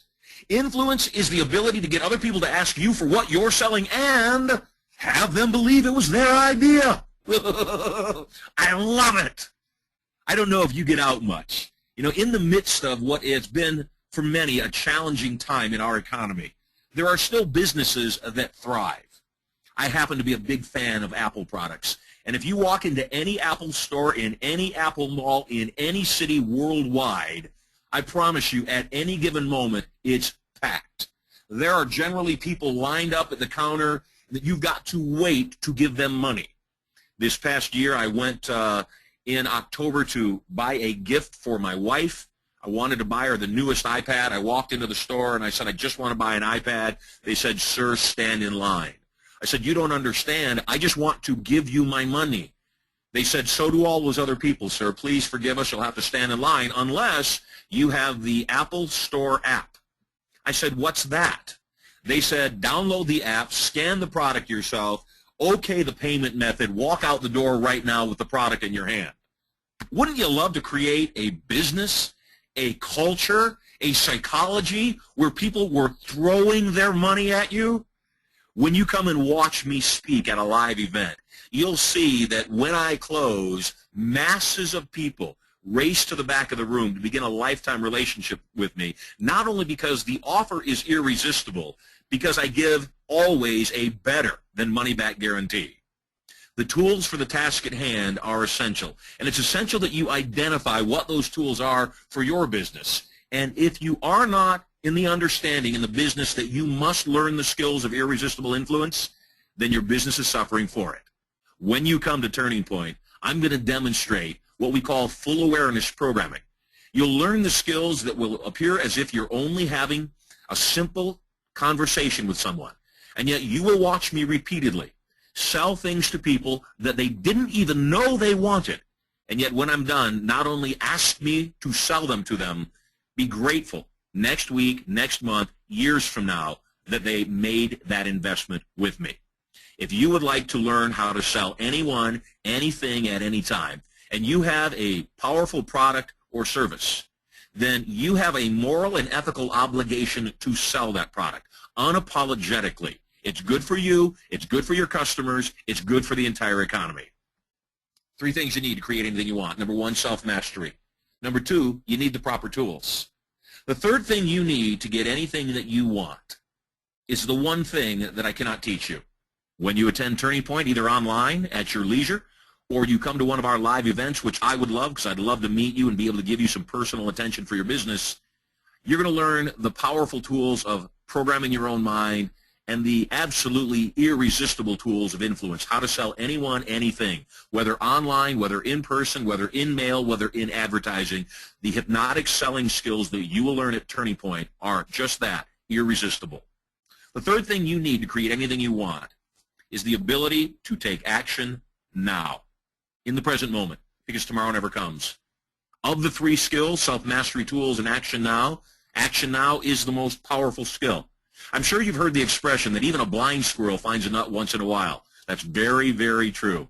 Speaker 3: Influence is the ability to get other people to ask you for what you're selling and have them believe it was their idea. I love it. I don't know if you get out much. You know, in the midst of what has been, for many, a challenging time in our economy, there are still businesses that thrive. I happen to be a big fan of Apple products. And if you walk into any Apple store in any Apple mall in any city worldwide, I promise you at any given moment it's packed. There are generally people lined up at the counter that you've got to wait to give them money. This past year I went in October to buy a gift for my wife. I wanted to buy her the newest iPad. I walked into the store and I said, I just want to buy an iPad. They said, sir, stand in line. I said, you don't understand. I just want to give you my money. They said, so do all those other people, sir. Please forgive us. You'll have to stand in line unless you have the Apple Store app. I said, what's that? They said, download the app, scan the product yourself, okay the payment method, walk out the door right now with the product in your hand. Wouldn't you love to create a business, a culture, a psychology where people were throwing their money at you? When you come and watch me speak at a live event, you'll see that when I close, masses of people race to the back of the room to begin a lifetime relationship with me, not only because the offer is irresistible, because I give always a better than money-back guarantee. The tools for the task at hand are essential, and it's essential that you identify what those tools are for your business. And if you are not in the understanding in the business that you must learn the skills of irresistible influence, then your business is suffering for it. When you come to Turning Point, I'm going to demonstrate what we call full awareness programming. You'll learn the skills that will appear as if you're only having a simple conversation with someone, and yet you will watch me repeatedly sell things to people that they didn't even know they wanted, and yet when I'm done, not only ask me to sell them to them, be grateful next week, next month, years from now, that they made that investment with me. If you would like to learn how to sell anyone, anything at any time, and you have a powerful product or service, then you have a moral and ethical obligation to sell that product unapologetically. It's good for you, it's good for your customers, it's good for the entire economy. 3 things you need to create anything you want. Number 1, self-mastery. Number 2, you need the proper tools. The 3rd thing you need to get anything that you want is the one thing that I cannot teach you. When you attend Turning Point, either online at your leisure, or you come to one of our live events, which I would love because I'd love to meet you and be able to give you some personal attention for your business, you're going to learn the powerful tools of programming your own mind and the absolutely irresistible tools of influence, how to sell anyone, anything, whether online, whether in person, whether in mail, whether in advertising. The hypnotic selling skills that you will learn at Turning Point are just that, irresistible. The 3rd thing you need to create anything you want is the ability to take action now, in the present moment, because tomorrow never comes. Of the 3 skills, self-mastery, tools, and action now is the most powerful skill. I'm sure you've heard the expression that even a blind squirrel finds a nut once in a while. That's very, very true.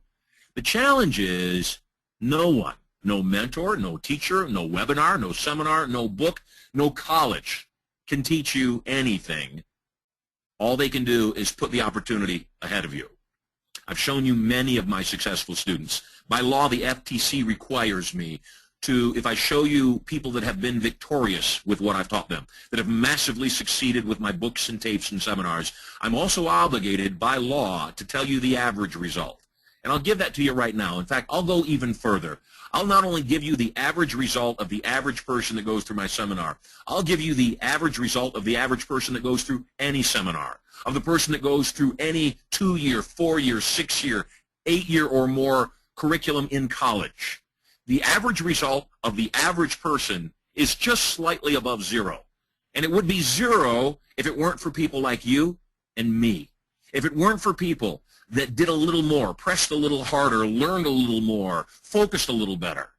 Speaker 3: The challenge is no one, no mentor, no teacher, no webinar, no seminar, no book, no college can teach you anything. All they can do is put the opportunity ahead of you. I've shown you many of my successful students. By law, the FTC requires me to, if I show you people that have been victorious with what I've taught them, that have massively succeeded with my books and tapes and seminars, I'm also obligated by law to tell you the average result. And I'll give that to you right now. In fact, I'll go even further. I'll not only give you the average result of the average person that goes through my seminar, I'll give you the average result of the average person that goes through any seminar, of the person that goes through any 2-year, 4-year, 6-year, 8-year or more curriculum in college. The average result of the average person is just slightly above 0. And it would be 0 if it weren't for people like you and me. If it weren't for people that did a little more, pressed a little harder, learned a little more, focused a little better.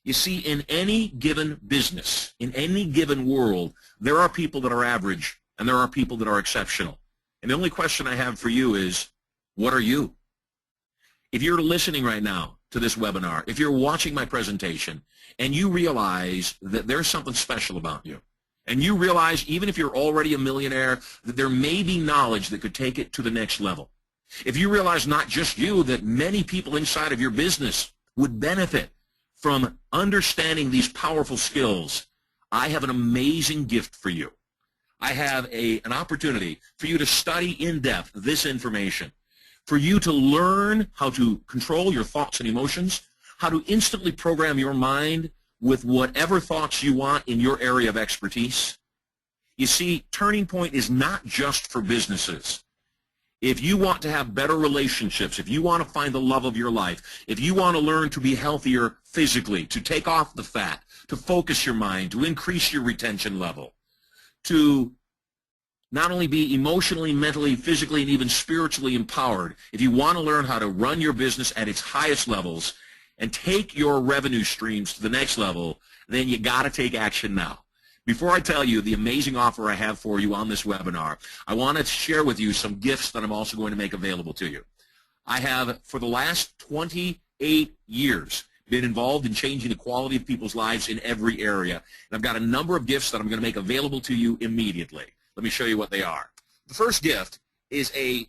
Speaker 3: You see, in any given business, in any given world, there are people that are average and there are people that are exceptional. And the only question I have for you is, what are you? If you're listening right now to this webinar, if you're watching my presentation and you realize that there's something special about you, and you realize even if you're already a millionaire, that there may be knowledge that could take it to the next level. If you realize not just you, that many people inside of your business would benefit from understanding these powerful skills, I have an amazing gift for you. I have an opportunity for you to study in depth this information, for you to learn how to control your thoughts and emotions, how to instantly program your mind with whatever thoughts you want in your area of expertise. You see, Turning Point is not just for businesses. If you want to have better relationships, if you want to find the love of your life, if you want to learn to be healthier physically, to take off the fat, to focus your mind, to increase your retention level, to not only be emotionally, mentally, physically, and even spiritually empowered, if you want to learn how to run your business at its highest levels and take your revenue streams to the next level, then you got to take action now. Before I tell you the amazing offer I have for you on this webinar, I want to share with you some gifts that I'm also going to make available to you. I have, for the last 28 years, been involved in changing the quality of people's lives in every area. And I've got a number of gifts that I'm going to make available to you immediately. Let me show you what they are. The first gift is a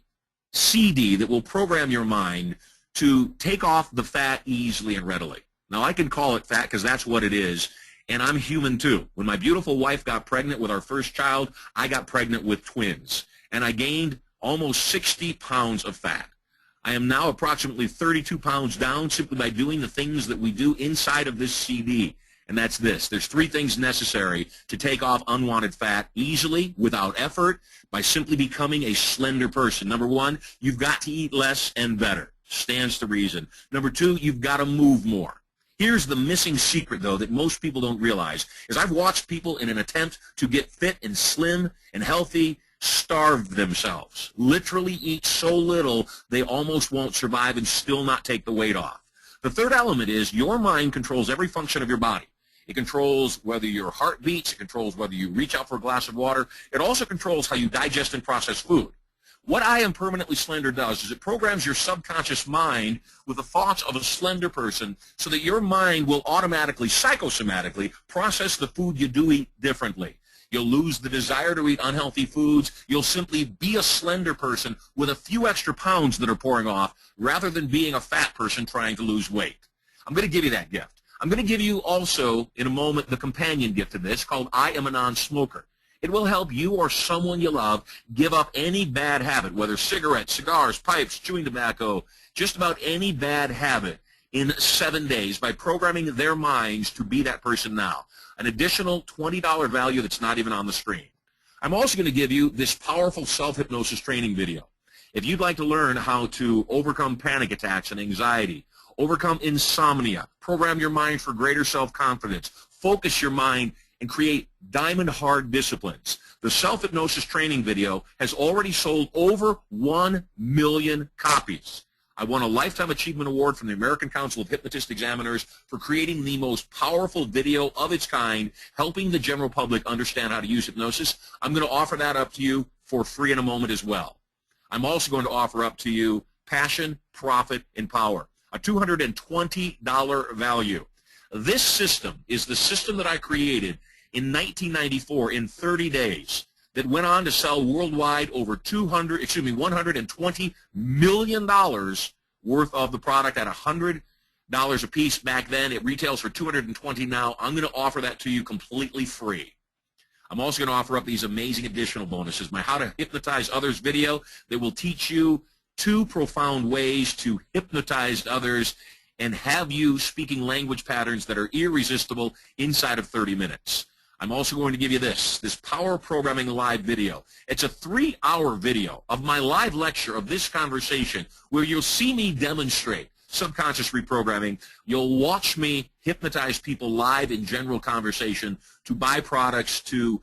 Speaker 3: CD that will program your mind to take off the fat easily and readily. Now, I can call it fat because that's what it is. And I'm human too. When my beautiful wife got pregnant with our first child, I got pregnant with twins. And I gained almost 60 pounds of fat. I am now approximately 32 pounds down simply by doing the things that we do inside of this CD. And that's this. There's 3 things necessary to take off unwanted fat easily, without effort, by simply becoming a slender person. Number 1, you've got to eat less and better. Stands to reason. Number 2, you've got to move more. Here's the missing secret, though, that most people don't realize, is I've watched people in an attempt to get fit and slim and healthy starve themselves, literally eat so little they almost won't survive and still not take the weight off. The third element is your mind controls every function of your body. It controls whether your heart beats. It controls whether you reach out for a glass of water. It also controls how you digest and process food. What I Am Permanently Slender does is it programs your subconscious mind with the thoughts of a slender person so that your mind will automatically, psychosomatically, process the food you do eat differently. You'll lose the desire to eat unhealthy foods. You'll simply be a slender person with a few extra pounds that are pouring off rather than being a fat person trying to lose weight. I'm going to give you that gift. I'm going to give you also, in a moment, the companion gift to this called I Am a Non-Smoker. It will help you or someone you love give up any bad habit, whether cigarettes, cigars, pipes, chewing tobacco, just about any bad habit in 7 days by programming their minds to be that person now. An additional $20 value that's not even on the screen. I'm also going to give you this powerful self-hypnosis training video. If you'd like to learn how to overcome panic attacks and anxiety, overcome insomnia, program your mind for greater self-confidence, focus your mind, and create diamond-hard disciplines, the self-hypnosis training video has already sold over 1 million copies. I won a Lifetime Achievement Award from the American Council of Hypnotist Examiners for creating the most powerful video of its kind, helping the general public understand how to use hypnosis. I'm going to offer that up to you for free in a moment as well. I'm also going to offer up to you Passion, Profit, and Power, a $220 value. This system is the system that I created in 1994 in 30 days that went on to sell worldwide over $120 million worth of the product at $100 a piece back then. It retails for $220 now. I'm going to offer that to you completely free. I'm also going to offer up these amazing additional bonuses. My How to Hypnotize Others video that will teach you 2 profound ways to hypnotize others and have you speaking language patterns that are irresistible inside of 30 minutes. I'm also going to give you this Power Programming Live video. It's a 3-hour video of my live lecture of this conversation where you'll see me demonstrate subconscious reprogramming. You'll watch me hypnotize people live in general conversation to buy products, to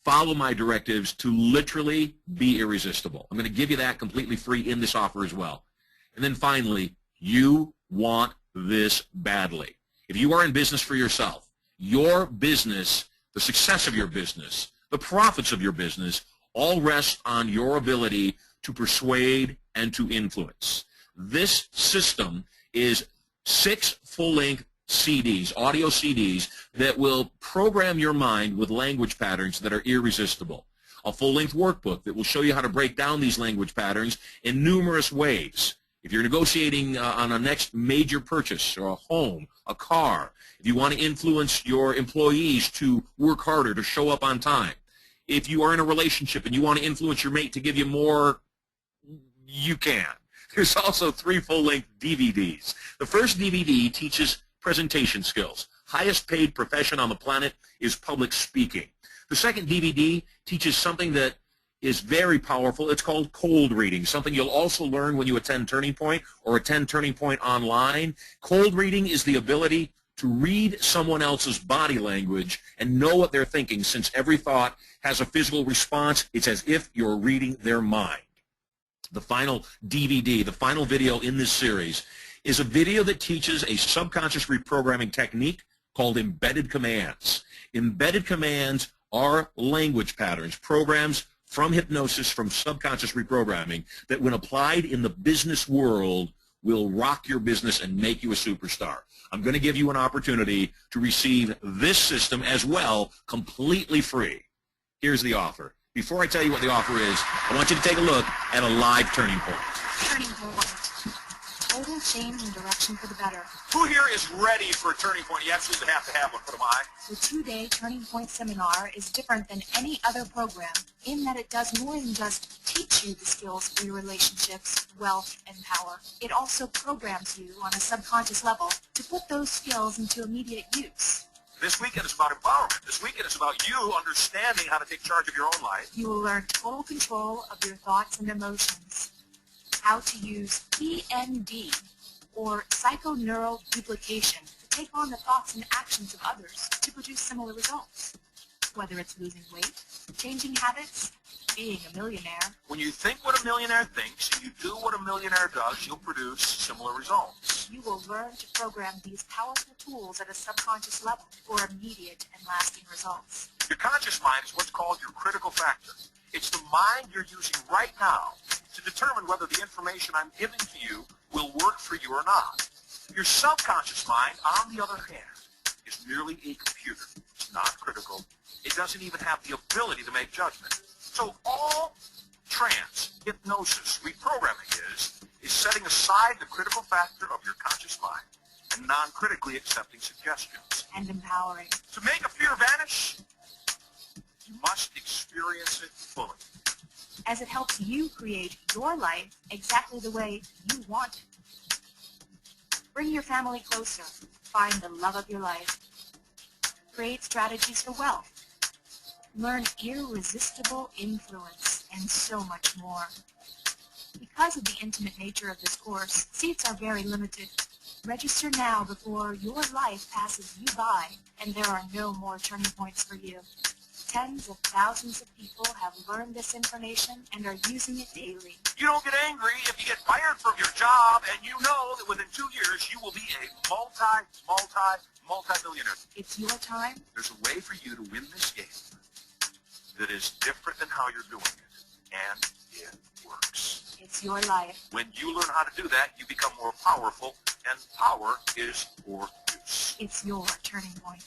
Speaker 3: follow my directives, to literally be irresistible. I'm going to give you that completely free in this offer as well. And then finally, you want this badly. If you are in business for yourself, your business, the success of your business, the profits of your business, all rest on your ability to persuade and to influence. This system is 6 full-length CDs, audio CDs, that will program your mind with language patterns that are irresistible. A full-length workbook that will show you how to break down these language patterns in numerous ways. If you're negotiating on a next major purchase, or a home, a car, if you want to influence your employees to work harder, to show up on time, If you are in a relationship and you want to influence your mate to give you more, you can. There's also 3 full-length DVDs. The first DVD teaches presentation skills. Highest paid profession on the planet is public speaking. The second DVD teaches something that is very powerful. It's called cold reading, something you'll also learn when you attend Turning Point or attend Turning Point online. Cold reading is the ability to read someone else's body language and know what they're thinking. Since every thought has a physical response, it's as if you're reading their mind. The final DVD, the final video in this series, is a video that teaches a subconscious reprogramming technique called embedded commands. Embedded commands are language patterns, programs from hypnosis, from subconscious reprogramming, that when applied in the business world will rock your business and make you a superstar. I'm going to give you an opportunity to receive this system as well, completely free. Here's the offer. Before I tell you what the offer is, I want you to take a look at a live Turning Point.
Speaker 8: Turning Point. Total change in direction for the better.
Speaker 4: Who here is ready for a Turning Point? You absolutely have to have one. Put them on.
Speaker 8: The 2-day Turning Point seminar is different than any other program in that it does more than just teach you the skills for your relationships, wealth, and power. It also programs you on a subconscious level to put those skills into immediate use.
Speaker 4: This weekend is about empowerment. This weekend is about you understanding how to take charge of your own life.
Speaker 8: You will learn total control of your thoughts and emotions, how to use PND, or psychoneural duplication, to take on the thoughts and actions of others to produce similar results. Whether it's losing weight, changing habits, being a millionaire.
Speaker 4: When you think what a millionaire thinks and you do what a millionaire does, you'll produce similar results.
Speaker 8: You will learn to program these powerful tools at a subconscious level for immediate and lasting results.
Speaker 4: Your conscious mind is what's called your critical factor. It's the mind you're using right now to determine whether the information I'm giving to you will work for you or not. Your subconscious mind, on the other hand, is merely a computer. It's not critical. It doesn't even have the ability to make judgment. So all trance, hypnosis, reprogramming is setting aside the critical factor of your conscious mind and non-critically accepting suggestions.
Speaker 8: And empowering.
Speaker 4: To make a fear vanish, you must experience it fully.
Speaker 8: As it helps you create your life exactly the way you want it. Bring your family closer. Find the love of your life. Create strategies for wealth. Learn irresistible influence, and so much more. Because of the intimate nature of this course, seats are very limited. Register now before your life passes you by, and there are no more turning points for you. Tens of thousands of people have learned this information and are using it daily.
Speaker 4: You don't get angry if you get fired from your job, and you know that within 2 years you will be a multi-millionaire.
Speaker 8: It's your time.
Speaker 4: There's a way for you to win this game that is different than how you're doing it, and it works.
Speaker 8: It's your life.
Speaker 4: When you learn how to do that, you become more powerful, and power is for use.
Speaker 8: It's your turning point.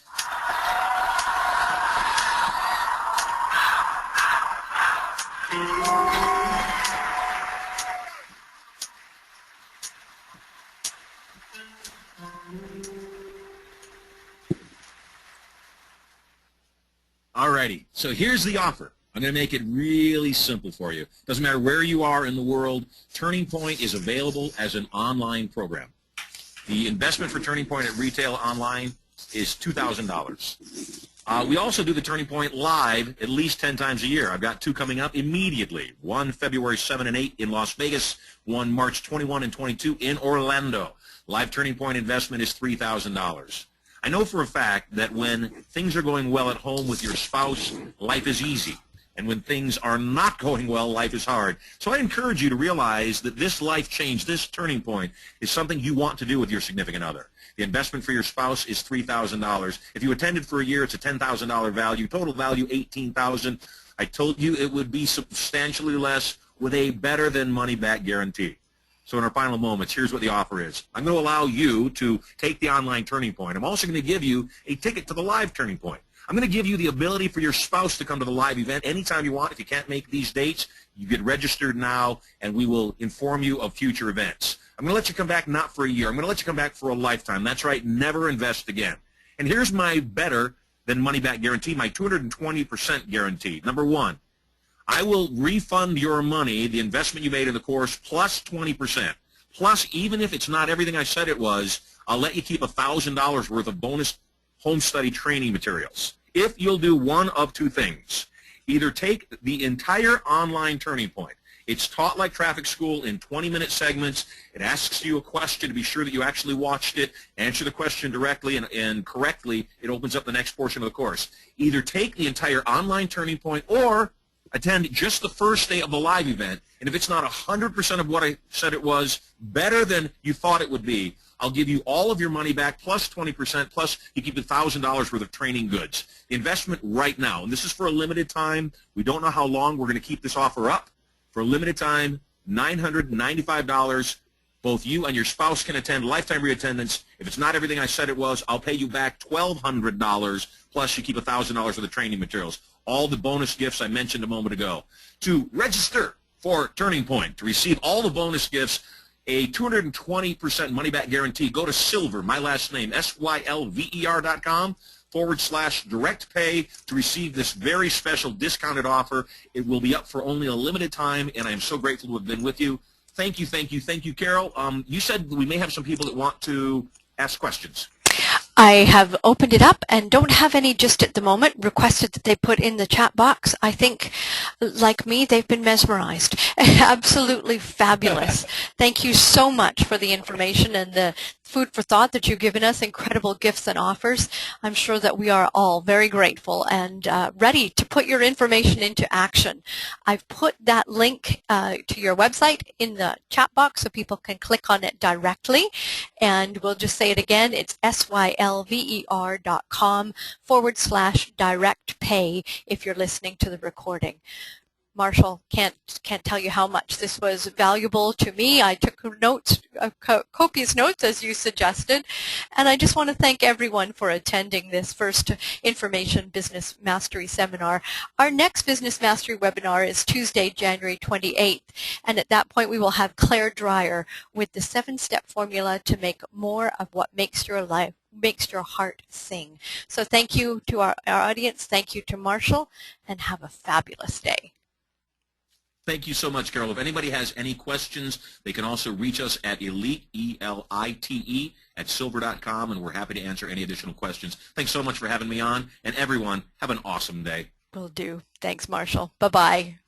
Speaker 3: Alrighty, so here's the offer. I'm going to make it really simple for you. Doesn't matter where you are in the world, Turning Point is available as an online program. The investment for Turning Point at retail online is $2,000. We also do the Turning Point live at least 10 times a year. I've got 2 coming up immediately. One February 7 and 8 in Las Vegas, one March 21 and 22 in Orlando. Live Turning Point investment is $3,000. I know for a fact that when things are going well at home with your spouse, life is easy. And when things are not going well, life is hard. So I encourage you to realize that this life change, this turning point, is something you want to do with your significant other. The investment for your spouse is $3,000. If you attended for a year, it's a $10,000 value. Total value, $18,000. I told you it would be substantially less with a better than money back guarantee. So in our final moments, here's what the offer is. I'm going to allow you to take the online Turning Point. I'm also going to give you a ticket to the live Turning Point. I'm going to give you the ability for your spouse to come to the live event anytime you want. If you can't make these dates, you get registered now, and we will inform you of future events. I'm going to let you come back not for a year. I'm going to let you come back for a lifetime. That's right, never invest again. And here's my better than money-back guarantee, my 220% guarantee. Number one, I will refund your money, the investment you made in the course, plus 20%. Plus, even if it's not everything I said it was, I'll let you keep $1,000 worth of bonus home study training materials. If you'll do one of two things, either take the entire online Turning Point. It's taught like traffic school in 20-minute segments. It asks you a question to be sure that you actually watched it, answer the question directly and correctly. It opens up the next portion of the course. Either take the entire online Turning Point or attend just the first day of the live event, and if it's not 100% of what I said it was, better than you thought it would be, I'll give you all of your money back plus 20%, plus you keep $1,000 worth of training goods. The investment right now, and this is for a limited time. We don't know how long we're going to keep this offer up. For a limited time, $995. Both you and your spouse can attend, lifetime reattendance. If it's not everything I said it was, I'll pay you back $1,200, plus you keep $1,000 worth of training materials. All the bonus gifts I mentioned a moment ago. To register for Turning Point, to receive all the bonus gifts, a 220% money-back guarantee, go to Sylver, my last name, SYLVER.com/DirectPay to receive this very special discounted offer. It will be up for only a limited time, and I am so grateful to have been with you. Thank you, thank you, thank you, Carol. You said we may have some people that want to ask questions.
Speaker 2: I have opened it up and don't have any just at the moment, requested that they put in the chat box. I think, like me, they've been mesmerized. Absolutely fabulous. Thank you so much for the information and the food for thought that you've given us, incredible gifts and offers. I'm sure that we are all very grateful and ready to put your information into action. I've put that link to your website in the chat box so people can click on it directly. And we'll just say it again. It's SYLVER.com/DirectPay if you're listening to the recording. Marshall, can't tell you how much this was valuable to me. I took notes, copious notes as you suggested, and I just want to thank everyone for attending this first Information Business Mastery Seminar. Our next Business Mastery webinar is Tuesday, January 28th, and at that point we will have Claire Dreyer with the 7-step formula to make more of what makes your life, makes your heart sing. So thank you to our audience, thank you to Marshall, and have a fabulous day.
Speaker 3: Thank you so much, Carol. If anybody has any questions, they can also reach us at elite, E-L-I-T-E, at Sylver.com, and we're happy to answer any additional questions. Thanks so much for having me on, and everyone, have an awesome day.
Speaker 2: Will do. Thanks, Marshall. Bye-bye.